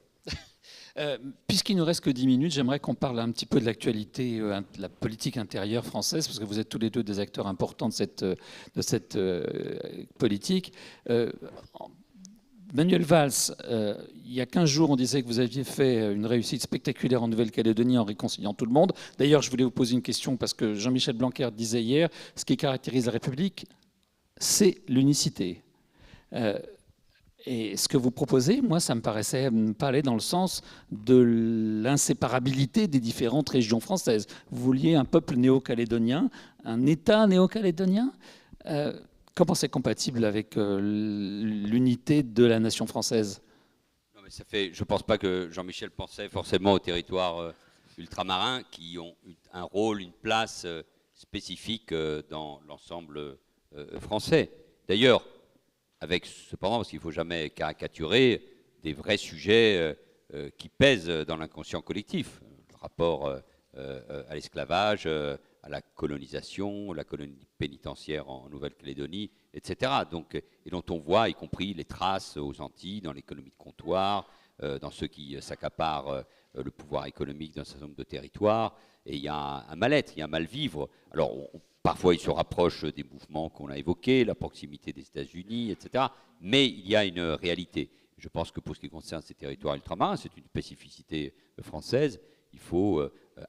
Puisqu'il nous reste que 10 minutes, j'aimerais qu'on parle un petit peu de l'actualité, de la politique intérieure française, parce que vous êtes tous les deux des acteurs importants de cette politique. Manuel Valls, il y a 15 jours, on disait que vous aviez fait une réussite spectaculaire en Nouvelle-Calédonie en réconciliant tout le monde. D'ailleurs, je voulais vous poser une question parce que Jean-Michel Blanquer disait hier, ce qui caractérise la République, c'est l'unicité. Et ce que vous proposez, moi, ça me paraissait pas aller dans le sens de l'inséparabilité des différentes régions françaises. Vous vouliez un peuple néo-calédonien, un État néo-calédonien. Comment c'est compatible avec l'unité de la nation française? Non, mais je ne pense pas que Jean-Michel pensait forcément aux territoires ultramarins qui ont un rôle, une place spécifique dans l'ensemble français. D'ailleurs, cependant, parce qu'il ne faut jamais caricaturer, des vrais sujets qui pèsent dans l'inconscient collectif. Le rapport à l'esclavage, à la colonisation, la colonie pénitentiaire en Nouvelle-Calédonie, etc. Donc, et dont on voit, y compris les traces aux Antilles, dans l'économie de comptoir, dans ceux qui s'accaparent le pouvoir économique d'un certain nombre de territoires. Et il y a un mal-être, il y a un mal-vivre. Alors, parfois, il se rapproche des mouvements qu'on a évoqués, la proximité des États-Unis, etc. Mais il y a une réalité. Je pense que pour ce qui concerne ces territoires ultramarins, c'est une spécificité française. Il faut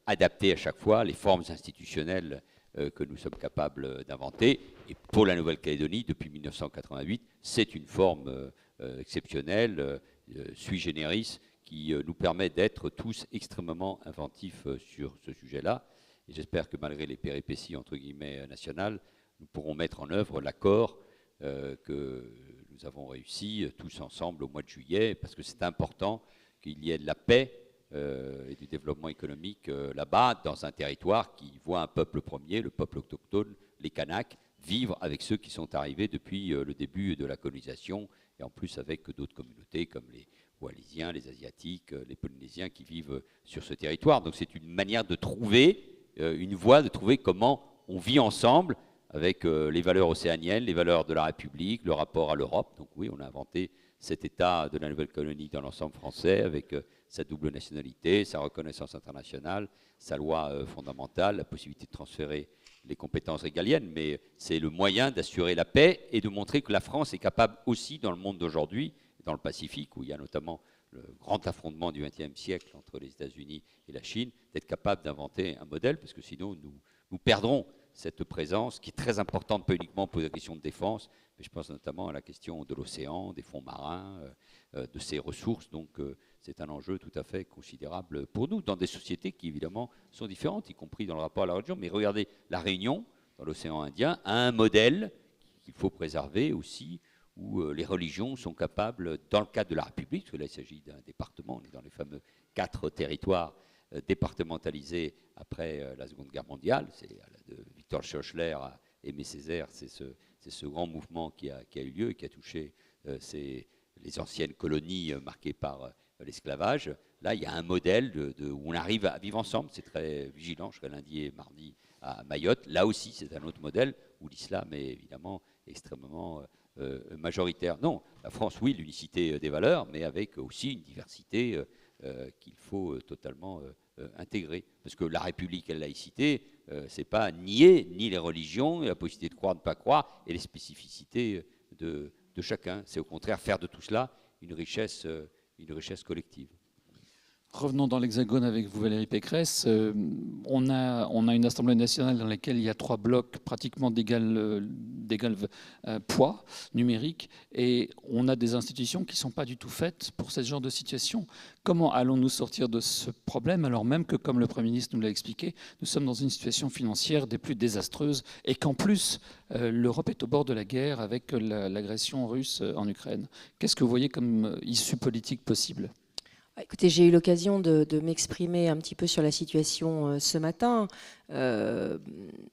adapter à chaque fois les formes institutionnelles que nous sommes capables d'inventer. Et pour la Nouvelle-Calédonie, depuis 1988, c'est une forme exceptionnelle, sui generis, qui nous permet d'être tous extrêmement inventifs sur ce sujet-là. Et j'espère que malgré les péripéties, entre guillemets, nationales, nous pourrons mettre en œuvre l'accord que nous avons réussi tous ensemble au mois de juillet, parce que c'est important qu'il y ait de la paix et du développement économique là-bas, dans un territoire qui voit un peuple premier, le peuple autochtone, les Kanaks, vivre avec ceux qui sont arrivés depuis le début de la colonisation, et en plus avec d'autres communautés comme les Wallisiens, les Asiatiques, les Polynésiens qui vivent sur ce territoire. Donc c'est une manière de trouver, une voie de trouver comment on vit ensemble avec les valeurs océaniennes, les valeurs de la République, le rapport à l'Europe. Donc oui, on a inventé cet État de la Nouvelle-Colonie dans l'ensemble français, avec sa double nationalité, sa reconnaissance internationale, sa loi fondamentale, la possibilité de transférer les compétences régaliennes, mais c'est le moyen d'assurer la paix et de montrer que la France est capable aussi, dans le monde d'aujourd'hui, dans le Pacifique, où il y a notamment le grand affrontement du XXe siècle entre les États-Unis et la Chine, d'être capable d'inventer un modèle, parce que sinon nous perdrons cette présence qui est très importante, pas uniquement pour la question de défense, mais je pense notamment à la question de l'océan, des fonds marins, de ses ressources. Donc c'est un enjeu tout à fait considérable pour nous, dans des sociétés qui évidemment sont différentes, y compris dans le rapport à la religion. Mais regardez, la Réunion, dans l'océan Indien, a un modèle qu'il faut préserver aussi où les religions sont capables, dans le cadre de la République, parce que là il s'agit d'un département, on est dans les fameux 4 territoires départementalisés après la Seconde Guerre mondiale, c'est de Victor Schœchler à Aimé Césaire, c'est ce grand mouvement qui a eu lieu et qui a touché les anciennes colonies marquées par l'esclavage. Là, il y a un modèle où on arrive à vivre ensemble, c'est très vigilant, je serai lundi et mardi à Mayotte. Là aussi, c'est un autre modèle où l'islam est évidemment extrêmement majoritaire. Non, la France, oui, l'unicité des valeurs, mais avec aussi une diversité qu'il faut totalement intégrer. Parce que la République et la laïcité, c'est pas nier ni les religions, et la possibilité de croire, de ne pas croire, et les spécificités de chacun. C'est au contraire faire de tout cela une richesse collective. Revenons dans l'Hexagone avec vous, Valérie Pécresse. On a une Assemblée nationale dans laquelle il y a 3 blocs pratiquement d'égal poids numérique, et on a des institutions qui ne sont pas du tout faites pour ce genre de situation. Comment allons-nous sortir de ce problème, alors même que, comme le Premier ministre nous l'a expliqué, nous sommes dans une situation financière des plus désastreuses, et qu'en plus, l'Europe est au bord de la guerre avec l'agression russe en Ukraine. Qu'est-ce que vous voyez comme issue politique possible ? Écoutez, j'ai eu l'occasion de m'exprimer un petit peu sur la situation ce matin.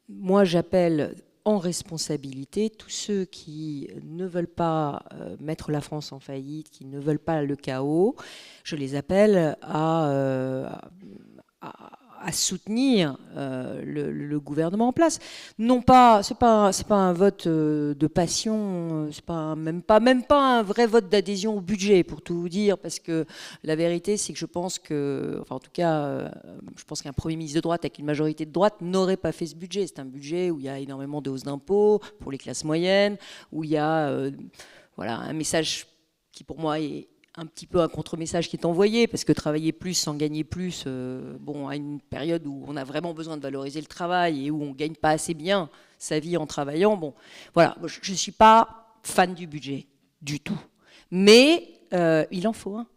Moi, j'appelle en responsabilité tous ceux qui ne veulent pas mettre la France en faillite, qui ne veulent pas le chaos. Je les appelle à soutenir le gouvernement en place. Non pas, c'est pas un vote de passion, c'est pas même pas un vrai vote d'adhésion au budget, pour tout vous dire, parce que la vérité, c'est que je pense que, enfin en tout cas, je pense qu'un Premier ministre de droite avec une majorité de droite n'aurait pas fait ce budget. C'est un budget où il y a énormément de hausses d'impôts pour les classes moyennes, où il y a voilà, un message qui pour moi est un petit peu un contre-message qui est envoyé, parce que travailler plus sans gagner plus, bon, à une période où on a vraiment besoin de valoriser le travail et où on ne gagne pas assez bien sa vie en travaillant, bon, voilà, je ne suis pas fan du budget, du tout. Mais il en faut un.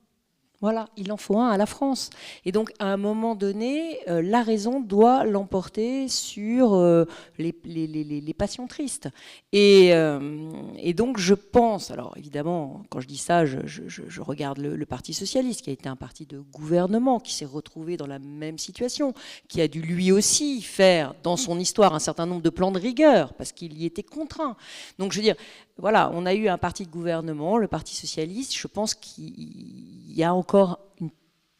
Voilà, il en faut un à la France. Et donc, à un moment donné, la raison doit l'emporter sur les passions tristes. Et donc, je pense, alors évidemment, quand je dis ça, je regarde le Parti socialiste, qui a été un parti de gouvernement, qui s'est retrouvé dans la même situation, qui a dû lui aussi faire, dans son histoire, un certain nombre de plans de rigueur, parce qu'il y était contraint. Donc, je veux dire, voilà, on a eu un parti de gouvernement, le Parti socialiste. Je pense qu'il y a encore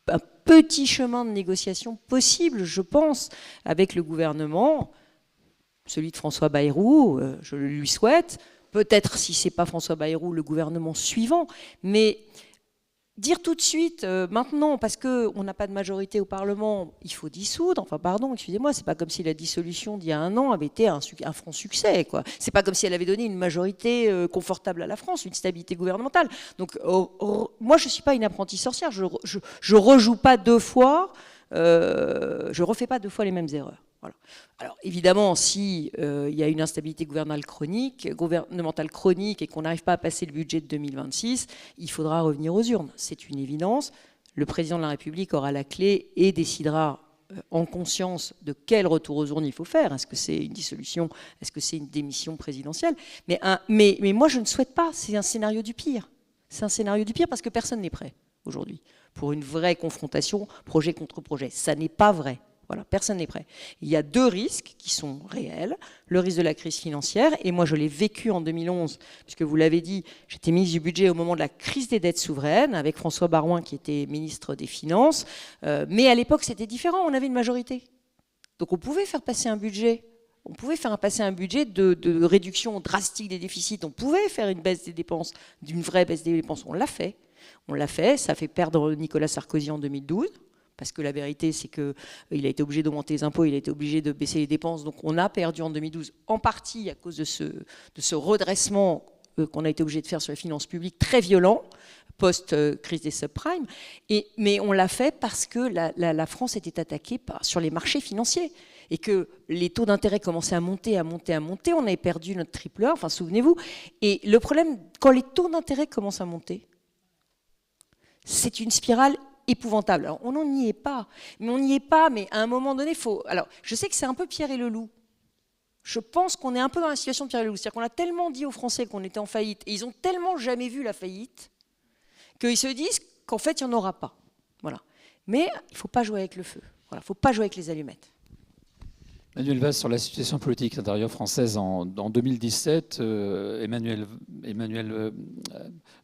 un petit chemin de négociation possible, je pense, avec le gouvernement, celui de François Bayrou, je le lui souhaite. Peut-être, si ce n'est pas François Bayrou, le gouvernement suivant. Mais dire tout de suite, maintenant, parce qu'on n'a pas de majorité au Parlement, il faut dissoudre. Enfin, pardon, excusez-moi, c'est pas comme si la dissolution d'il y a un an avait été un franc succès, quoi. C'est pas comme si elle avait donné une majorité confortable à la France, une stabilité gouvernementale. Donc, moi, je suis pas une apprentie sorcière. Je rejoue pas 2 fois, je refais pas 2 fois les mêmes erreurs. Voilà. Alors évidemment, si il y a une instabilité gouvernementale chronique et qu'on n'arrive pas à passer le budget de 2026, il faudra revenir aux urnes. C'est une évidence. Le président de la République aura la clé et décidera en conscience de quel retour aux urnes il faut faire. Est-ce que c'est une dissolution? Est-ce que c'est une démission présidentielle? Mais moi, je ne souhaite pas. C'est un scénario du pire. C'est un scénario du pire parce que personne n'est prêt aujourd'hui pour une vraie confrontation, projet contre projet. Ça n'est pas vrai. Voilà, personne n'est prêt. Il y a 2 risques qui sont réels. Le risque de la crise financière, et moi je l'ai vécu en 2011, puisque vous l'avez dit, j'étais ministre du budget au moment de la crise des dettes souveraines, avec François Baroin qui était ministre des Finances. Mais à l'époque, c'était différent, on avait une majorité. Donc on pouvait faire passer un budget. On pouvait faire passer un budget de réduction drastique des déficits. On pouvait faire une baisse des dépenses, d'une vraie baisse des dépenses. On l'a fait. On l'a fait. Ça a fait perdre Nicolas Sarkozy en 2012. Parce que la vérité, c'est qu'il a été obligé d'augmenter les impôts, il a été obligé de baisser les dépenses. Donc on a perdu en 2012, en partie à cause de ce redressement qu'on a été obligé de faire sur les finances publiques, très violent, post-crise des subprimes. Mais on l'a fait parce que la France était attaquée sur les marchés financiers. Et que les taux d'intérêt commençaient à monter. On avait perdu notre triple A, enfin souvenez-vous. Et le problème, quand les taux d'intérêt commencent à monter, c'est une spirale épouvantable. Alors, on n'y est pas. Mais à un moment donné, il faut... Alors, je sais que c'est un peu Pierre et le loup. Je pense qu'on est un peu dans la situation de Pierre Leloup. C'est-à-dire qu'on a tellement dit aux Français qu'on était en faillite, et ils ont tellement jamais vu la faillite, qu'ils se disent qu'en fait, il n'y en aura pas. Voilà. Mais il ne faut pas jouer avec le feu. Voilà, il ne faut pas jouer avec les allumettes. Manuel Valls, sur la situation politique intérieure française en 2017, Emmanuel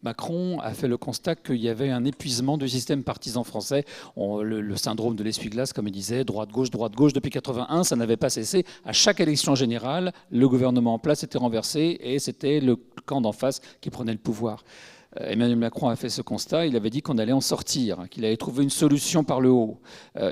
Macron a fait le constat qu'il y avait un épuisement du système partisan français. Le syndrome de l'essuie-glace, comme il disait, droite-gauche, depuis 81, ça n'avait pas cessé. À chaque élection générale, le gouvernement en place était renversé et c'était le camp d'en face qui prenait le pouvoir. Emmanuel Macron a fait ce constat, il avait dit qu'on allait en sortir, qu'il allait trouver une solution par le haut.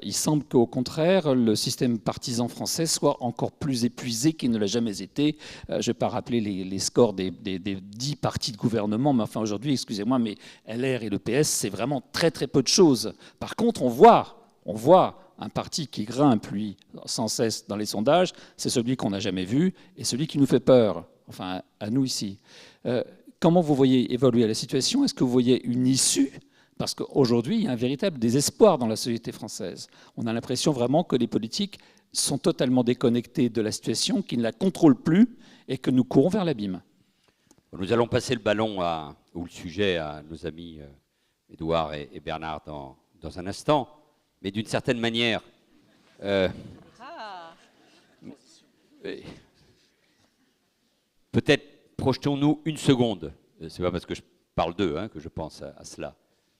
Il semble qu'au contraire, le système partisan français soit encore plus épuisé qu'il ne l'a jamais été. Je ne vais pas rappeler les scores des 10 partis de gouvernement, mais enfin aujourd'hui, excusez-moi, mais LR et le PS, c'est vraiment très très peu de choses. Par contre, on voit un parti qui grimpe, lui, sans cesse dans les sondages, c'est celui qu'on n'a jamais vu et celui qui nous fait peur, enfin à nous ici. Comment vous voyez évoluer la situation? Est-ce que vous voyez une issue? Parce qu'aujourd'hui, il y a un véritable désespoir dans la société française. On a l'impression vraiment que les politiques sont totalement déconnectés de la situation, qu'ils ne la contrôlent plus et que nous courons vers l'abîme. Nous allons passer le ballon ou le sujet à nos amis Édouard et Bernard dans un instant. Mais d'une certaine manière, peut-être projetons-nous une seconde. C'est pas parce que je parle d'eux que je pense à cela.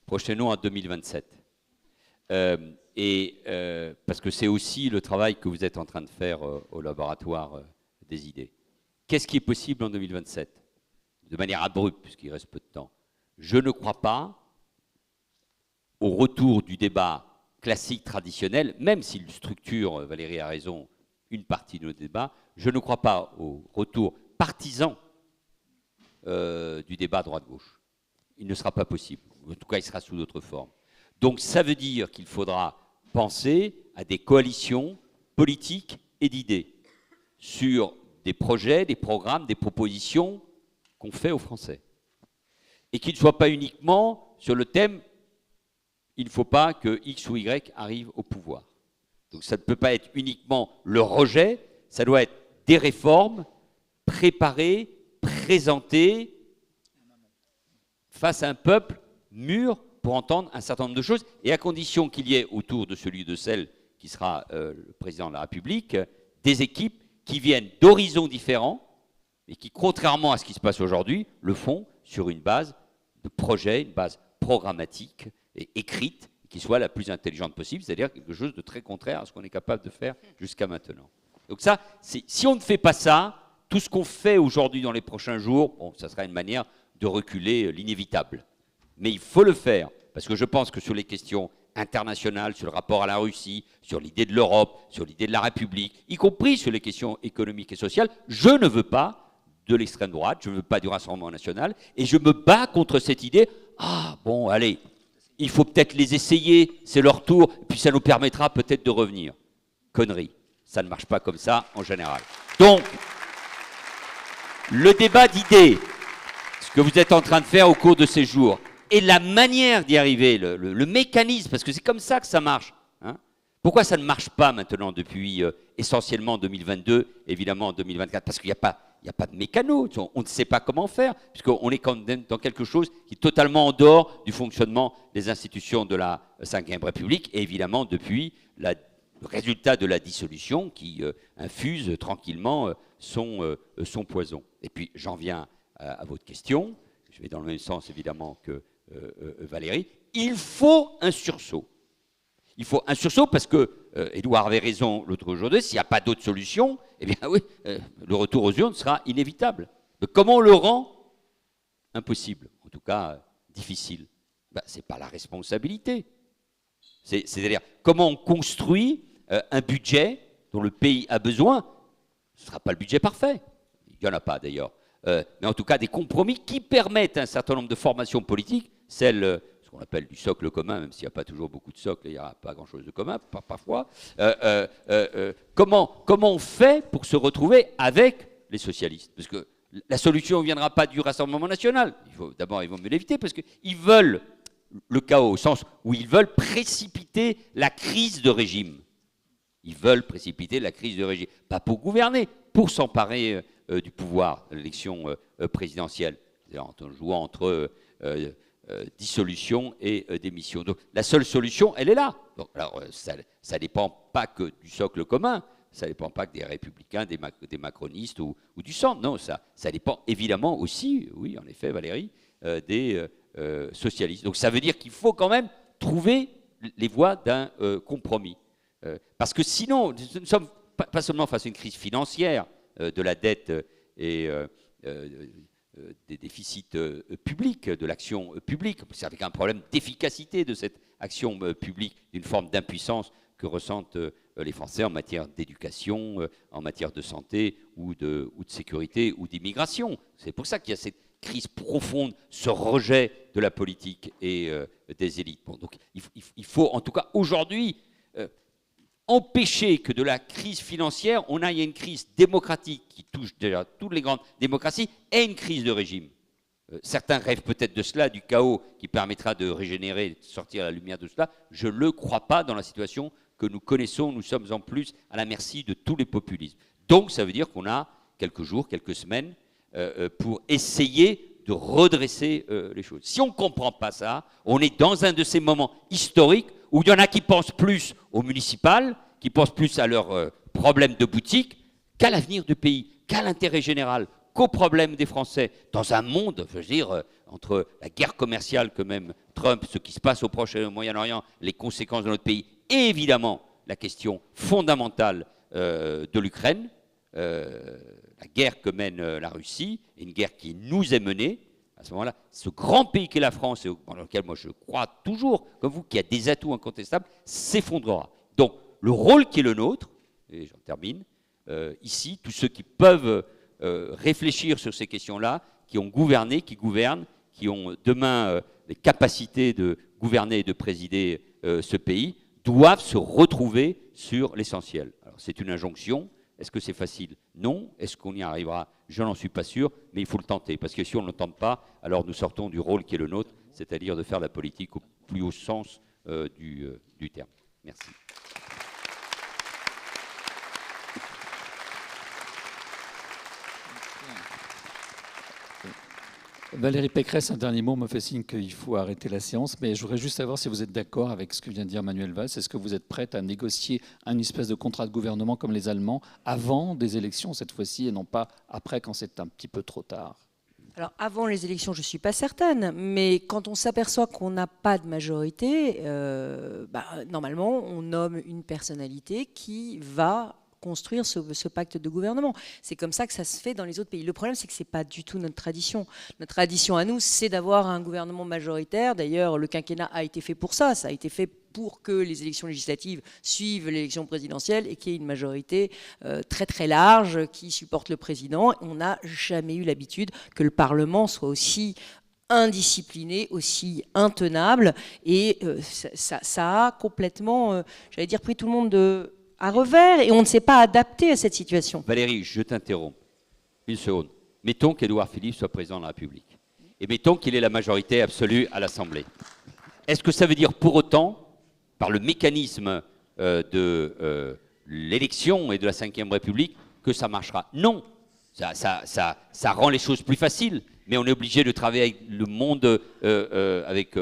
Projetons-nous en 2027. Parce que c'est aussi le travail que vous êtes en train de faire au laboratoire des idées. Qu'est-ce qui est possible en 2027? De manière abrupte, puisqu'il reste peu de temps. Je ne crois pas au retour du débat classique, traditionnel, même s'il structure, Valérie a raison, une partie de nos débats, je ne crois pas au retour partisan du débat droite-gauche. Il ne sera pas possible. En tout cas, il sera sous d'autres formes. Donc ça veut dire qu'il faudra penser à des coalitions politiques et d'idées sur des projets, des programmes, des propositions qu'on fait aux Français. Et qui ne soient pas uniquement sur le thème « il ne faut pas que X ou Y arrive au pouvoir ». Donc ça ne peut pas être uniquement le rejet, ça doit être des réformes préparées, présentées face à un peuple mûr pour entendre un certain nombre de choses, et à condition qu'il y ait autour de celui de celle qui sera le président de la République, des équipes qui viennent d'horizons différents et qui, contrairement à ce qui se passe aujourd'hui, le font sur une base de projet, une base programmatique et écrite, qui soit la plus intelligente possible, c'est-à-dire quelque chose de très contraire à ce qu'on est capable de faire jusqu'à maintenant. Donc ça, si on ne fait pas ça, tout ce qu'on fait aujourd'hui dans les prochains jours, bon, ça sera une manière de reculer l'inévitable. Mais il faut le faire, parce que je pense que sur les questions internationales, sur le rapport à la Russie, sur l'idée de l'Europe, sur l'idée de la République, y compris sur les questions économiques et sociales, je ne veux pas de l'extrême droite, je ne veux pas du Rassemblement national, et je me bats contre cette idée, ah bon, allez, il faut peut-être les essayer, c'est leur tour, puis ça nous permettra peut-être de revenir. Connerie, ça ne marche pas comme ça en général. Donc, le débat d'idées, ce que vous êtes en train de faire au cours de ces jours, et la manière d'y arriver, le mécanisme, parce que c'est comme ça que ça marche. Pourquoi ça ne marche pas maintenant depuis essentiellement 2022, évidemment en 2024? Parce qu'il n'y a pas de mécano, on ne sait pas comment faire, puisqu'on est quand même dans quelque chose qui est totalement en dehors du fonctionnement des institutions de la Ve République, et évidemment depuis le résultat de la dissolution qui infuse tranquillement son poison. Et puis j'en viens à votre question, je vais dans le même sens évidemment que Valérie, il faut un sursaut. Il faut un sursaut parce que, Édouard avait raison l'autre jour, s'il n'y a pas d'autre solution, eh bien oui, le retour aux urnes sera inévitable. Mais comment on le rend impossible, en tout cas difficile? Ce n'est pas la responsabilité. C'est-à-dire, comment on construit un budget dont le pays a besoin? Ce ne sera pas le budget parfait. Il n'y en a pas d'ailleurs. Mais en tout cas, des compromis qui permettent un certain nombre de formations politiques, celles, ce qu'on appelle du socle commun, même s'il n'y a pas toujours beaucoup de socle, il n'y a pas grand-chose de commun parfois. Comment on fait pour se retrouver avec les socialistes? Parce que la solution ne viendra pas du Rassemblement national. D'abord, ils vont mieux l'éviter, parce qu'ils veulent le chaos, au sens où ils veulent précipiter la crise de régime. Ils veulent précipiter la crise de régime. Pas pour gouverner, pour s'emparer du pouvoir de l'élection présidentielle. En jouant entre dissolution et démission. Donc la seule solution, elle est là. Donc, alors ça ne dépend pas que du socle commun, ça ne dépend pas que des républicains, des macronistes ou du centre. Non, ça dépend évidemment aussi, oui, en effet, Valérie, des socialistes. Donc ça veut dire qu'il faut quand même trouver les voies d'un compromis. Parce que sinon, nous sommes pas seulement face à une crise financière de la dette et des déficits publics, de l'action publique, c'est avec un problème d'efficacité de cette action publique, d'une forme d'impuissance que ressentent les Français en matière d'éducation, en matière de santé ou de sécurité ou d'immigration. C'est pour ça qu'il y a cette crise profonde, ce rejet de la politique et des élites. Bon, donc il faut en tout cas aujourd'hui empêcher que de la crise financière, on aille à une crise démocratique qui touche déjà toutes les grandes démocraties et une crise de régime. Certains rêvent peut-être de cela, du chaos qui permettra de régénérer, de sortir à la lumière de cela. Je ne le crois pas dans la situation que nous connaissons. Nous sommes en plus à la merci de tous les populismes. Donc ça veut dire qu'on a quelques jours, quelques semaines pour essayer de redresser les choses. Si on ne comprend pas ça, on est dans un de ces moments historiques où il y en a qui pensent plus au municipal, qui pensent plus à leurs problèmes de boutique, qu'à l'avenir du pays, qu'à l'intérêt général, qu'aux problèmes des Français. Dans un monde, je veux dire, entre la guerre commerciale que même Trump, ce qui se passe au Proche et au Moyen-Orient, les conséquences de notre pays, et évidemment la question fondamentale de l'Ukraine, la guerre que mène la Russie, une guerre qui nous est menée. À ce moment-là, ce grand pays qu'est la France, et dans lequel moi je crois toujours, comme vous, qui a des atouts incontestables, s'effondrera. Donc, le rôle qui est le nôtre, et j'en termine, ici, tous ceux qui peuvent réfléchir sur ces questions-là, qui ont gouverné, qui gouvernent, qui ont demain les capacités de gouverner et de présider ce pays, doivent se retrouver sur l'essentiel. Alors, c'est une injonction. Est-ce que c'est facile? Non. Est-ce qu'on y arrivera? Je n'en suis pas sûr, mais il faut le tenter. Parce que si on ne le tente pas, alors nous sortons du rôle qui est le nôtre, c'est-à-dire de faire la politique au plus haut sens du terme. Merci. Valérie Pécresse, un dernier mot, me fait signe qu'il faut arrêter la séance, mais je voudrais juste savoir si vous êtes d'accord avec ce que vient de dire Manuel Valls. Est-ce que vous êtes prête à négocier une espèce de contrat de gouvernement comme les Allemands avant des élections cette fois-ci et non pas après quand c'est un petit peu trop tard? Alors avant les élections, je ne suis pas certaine, mais quand on s'aperçoit qu'on n'a pas de majorité, normalement on nomme une personnalité qui va construire ce pacte de gouvernement. C'est comme ça que ça se fait dans les autres pays. Le problème, c'est que ce n'est pas du tout notre tradition. Notre tradition à nous, c'est d'avoir un gouvernement majoritaire. D'ailleurs, le quinquennat a été fait pour ça. Ça a été fait pour que les élections législatives suivent l'élection présidentielle et qu'il y ait une majorité très très large qui supporte le président. On n'a jamais eu l'habitude que le Parlement soit aussi indiscipliné, aussi intenable. Et ça a complètement, j'allais dire, pris tout le monde à revers, et on ne s'est pas adapté à cette situation. Valérie, je t'interromps. Une seconde. Mettons qu'Édouard Philippe soit président de la République. Et mettons qu'il ait la majorité absolue à l'Assemblée. Est-ce que ça veut dire pour autant, par le mécanisme de l'élection et de la Ve République, que ça marchera? Non. Ça rend les choses plus faciles. Mais on est obligé de travailler avec le monde, avec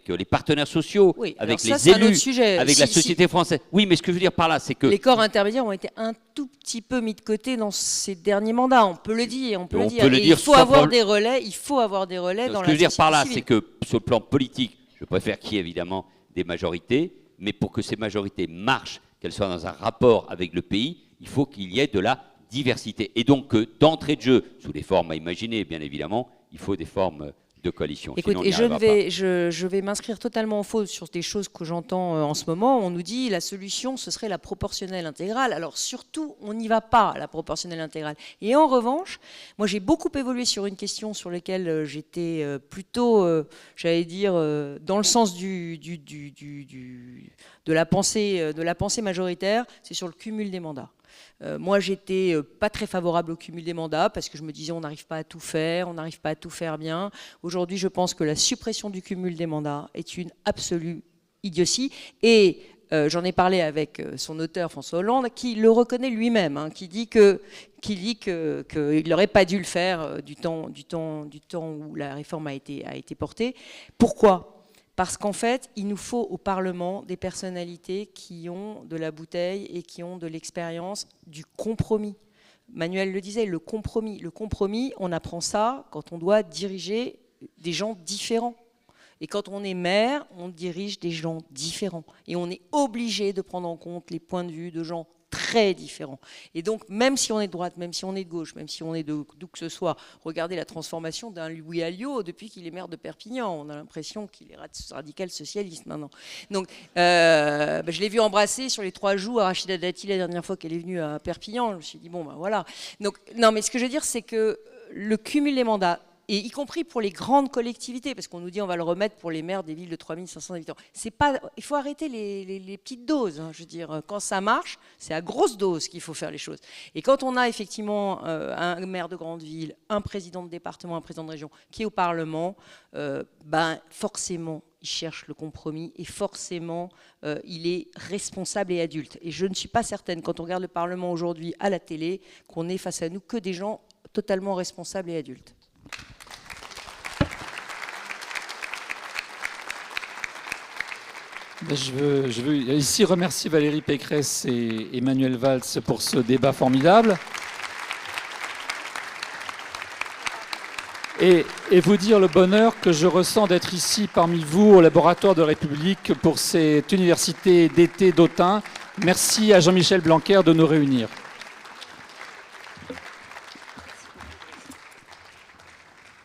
les partenaires sociaux, oui, avec ça, les élus, sujet. avec la société française. Oui, mais ce que je veux dire par là, c'est que... Les corps intermédiaires ont été un tout petit peu mis de côté dans ces derniers mandats. On peut le dire. Il faut avoir des relais. Il faut avoir des relais dans la société civile. Ce que je veux dire par là, c'est que sur le plan politique, je préfère qu'il y ait évidemment des majorités, mais pour que ces majorités marchent, qu'elles soient dans un rapport avec le pays, il faut qu'il y ait de la diversité. Et donc, d'entrée de jeu, sous des formes à imaginer, bien évidemment, il faut des formes de coalition. Écoute, et je vais m'inscrire totalement en faux sur des choses que j'entends en ce moment. On nous dit la solution, ce serait la proportionnelle intégrale. Alors surtout, on n'y va pas, la proportionnelle intégrale. Et en revanche, moi j'ai beaucoup évolué sur une question sur laquelle j'étais plutôt, j'allais dire, dans le sens de la pensée majoritaire, c'est sur le cumul des mandats. Moi, j'étais pas très favorable au cumul des mandats parce que je me disais on n'arrive pas à tout faire, on n'arrive pas à tout faire bien. Aujourd'hui, je pense que la suppression du cumul des mandats est une absolue idiotie. Et j'en ai parlé avec son auteur François Hollande, qui le reconnaît lui-même, hein, qui dit qu'il n'aurait pas dû le faire du temps où la réforme a été portée. Pourquoi ? Parce qu'en fait, il nous faut au Parlement des personnalités qui ont de la bouteille et qui ont de l'expérience du compromis. Manuel le disait, le compromis. Le compromis, on apprend ça quand on doit diriger des gens différents. Et quand on est maire, on dirige des gens différents. Et on est obligé de prendre en compte les points de vue de gens très différents. Et donc, même si on est de droite, même si on est de gauche, même si on est d'où que ce soit, regardez la transformation d'un Louis Alliot depuis qu'il est maire de Perpignan. On a l'impression qu'il est radical socialiste maintenant. Donc, je l'ai vu embrasser sur les 3 jours à Rachida Dati la dernière fois qu'elle est venue à Perpignan. Je me suis dit, bon, ben voilà. Donc, non, mais ce que je veux dire, c'est que le cumul des mandats, et y compris pour les grandes collectivités, parce qu'on nous dit on va le remettre pour les maires des villes de 3500 habitants. C'est pas, il faut arrêter les petites doses. Hein, je veux dire, quand ça marche, c'est à grosse dose qu'il faut faire les choses. Et quand on a effectivement un maire de grande ville, un président de département, un président de région qui est au Parlement, forcément, il cherche le compromis et forcément, il est responsable et adulte. Et je ne suis pas certaine, quand on regarde le Parlement aujourd'hui à la télé, qu'on ait face à nous que des gens totalement responsables et adultes. Je veux ici remercier Valérie Pécresse et Emmanuel Valls pour ce débat formidable. Et vous dire le bonheur que je ressens d'être ici parmi vous au Laboratoire de République pour cette université d'été d'Autun. Merci à Jean-Michel Blanquer de nous réunir.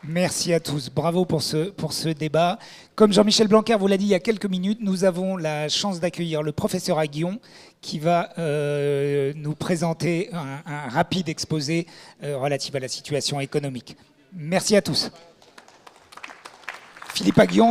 Merci à tous. Bravo pour ce débat. Comme Jean-Michel Blanquer vous l'a dit il y a quelques minutes, nous avons la chance d'accueillir le professeur Aguillon qui va nous présenter un rapide exposé relatif à la situation économique. Merci à tous. Philippe Aguillon.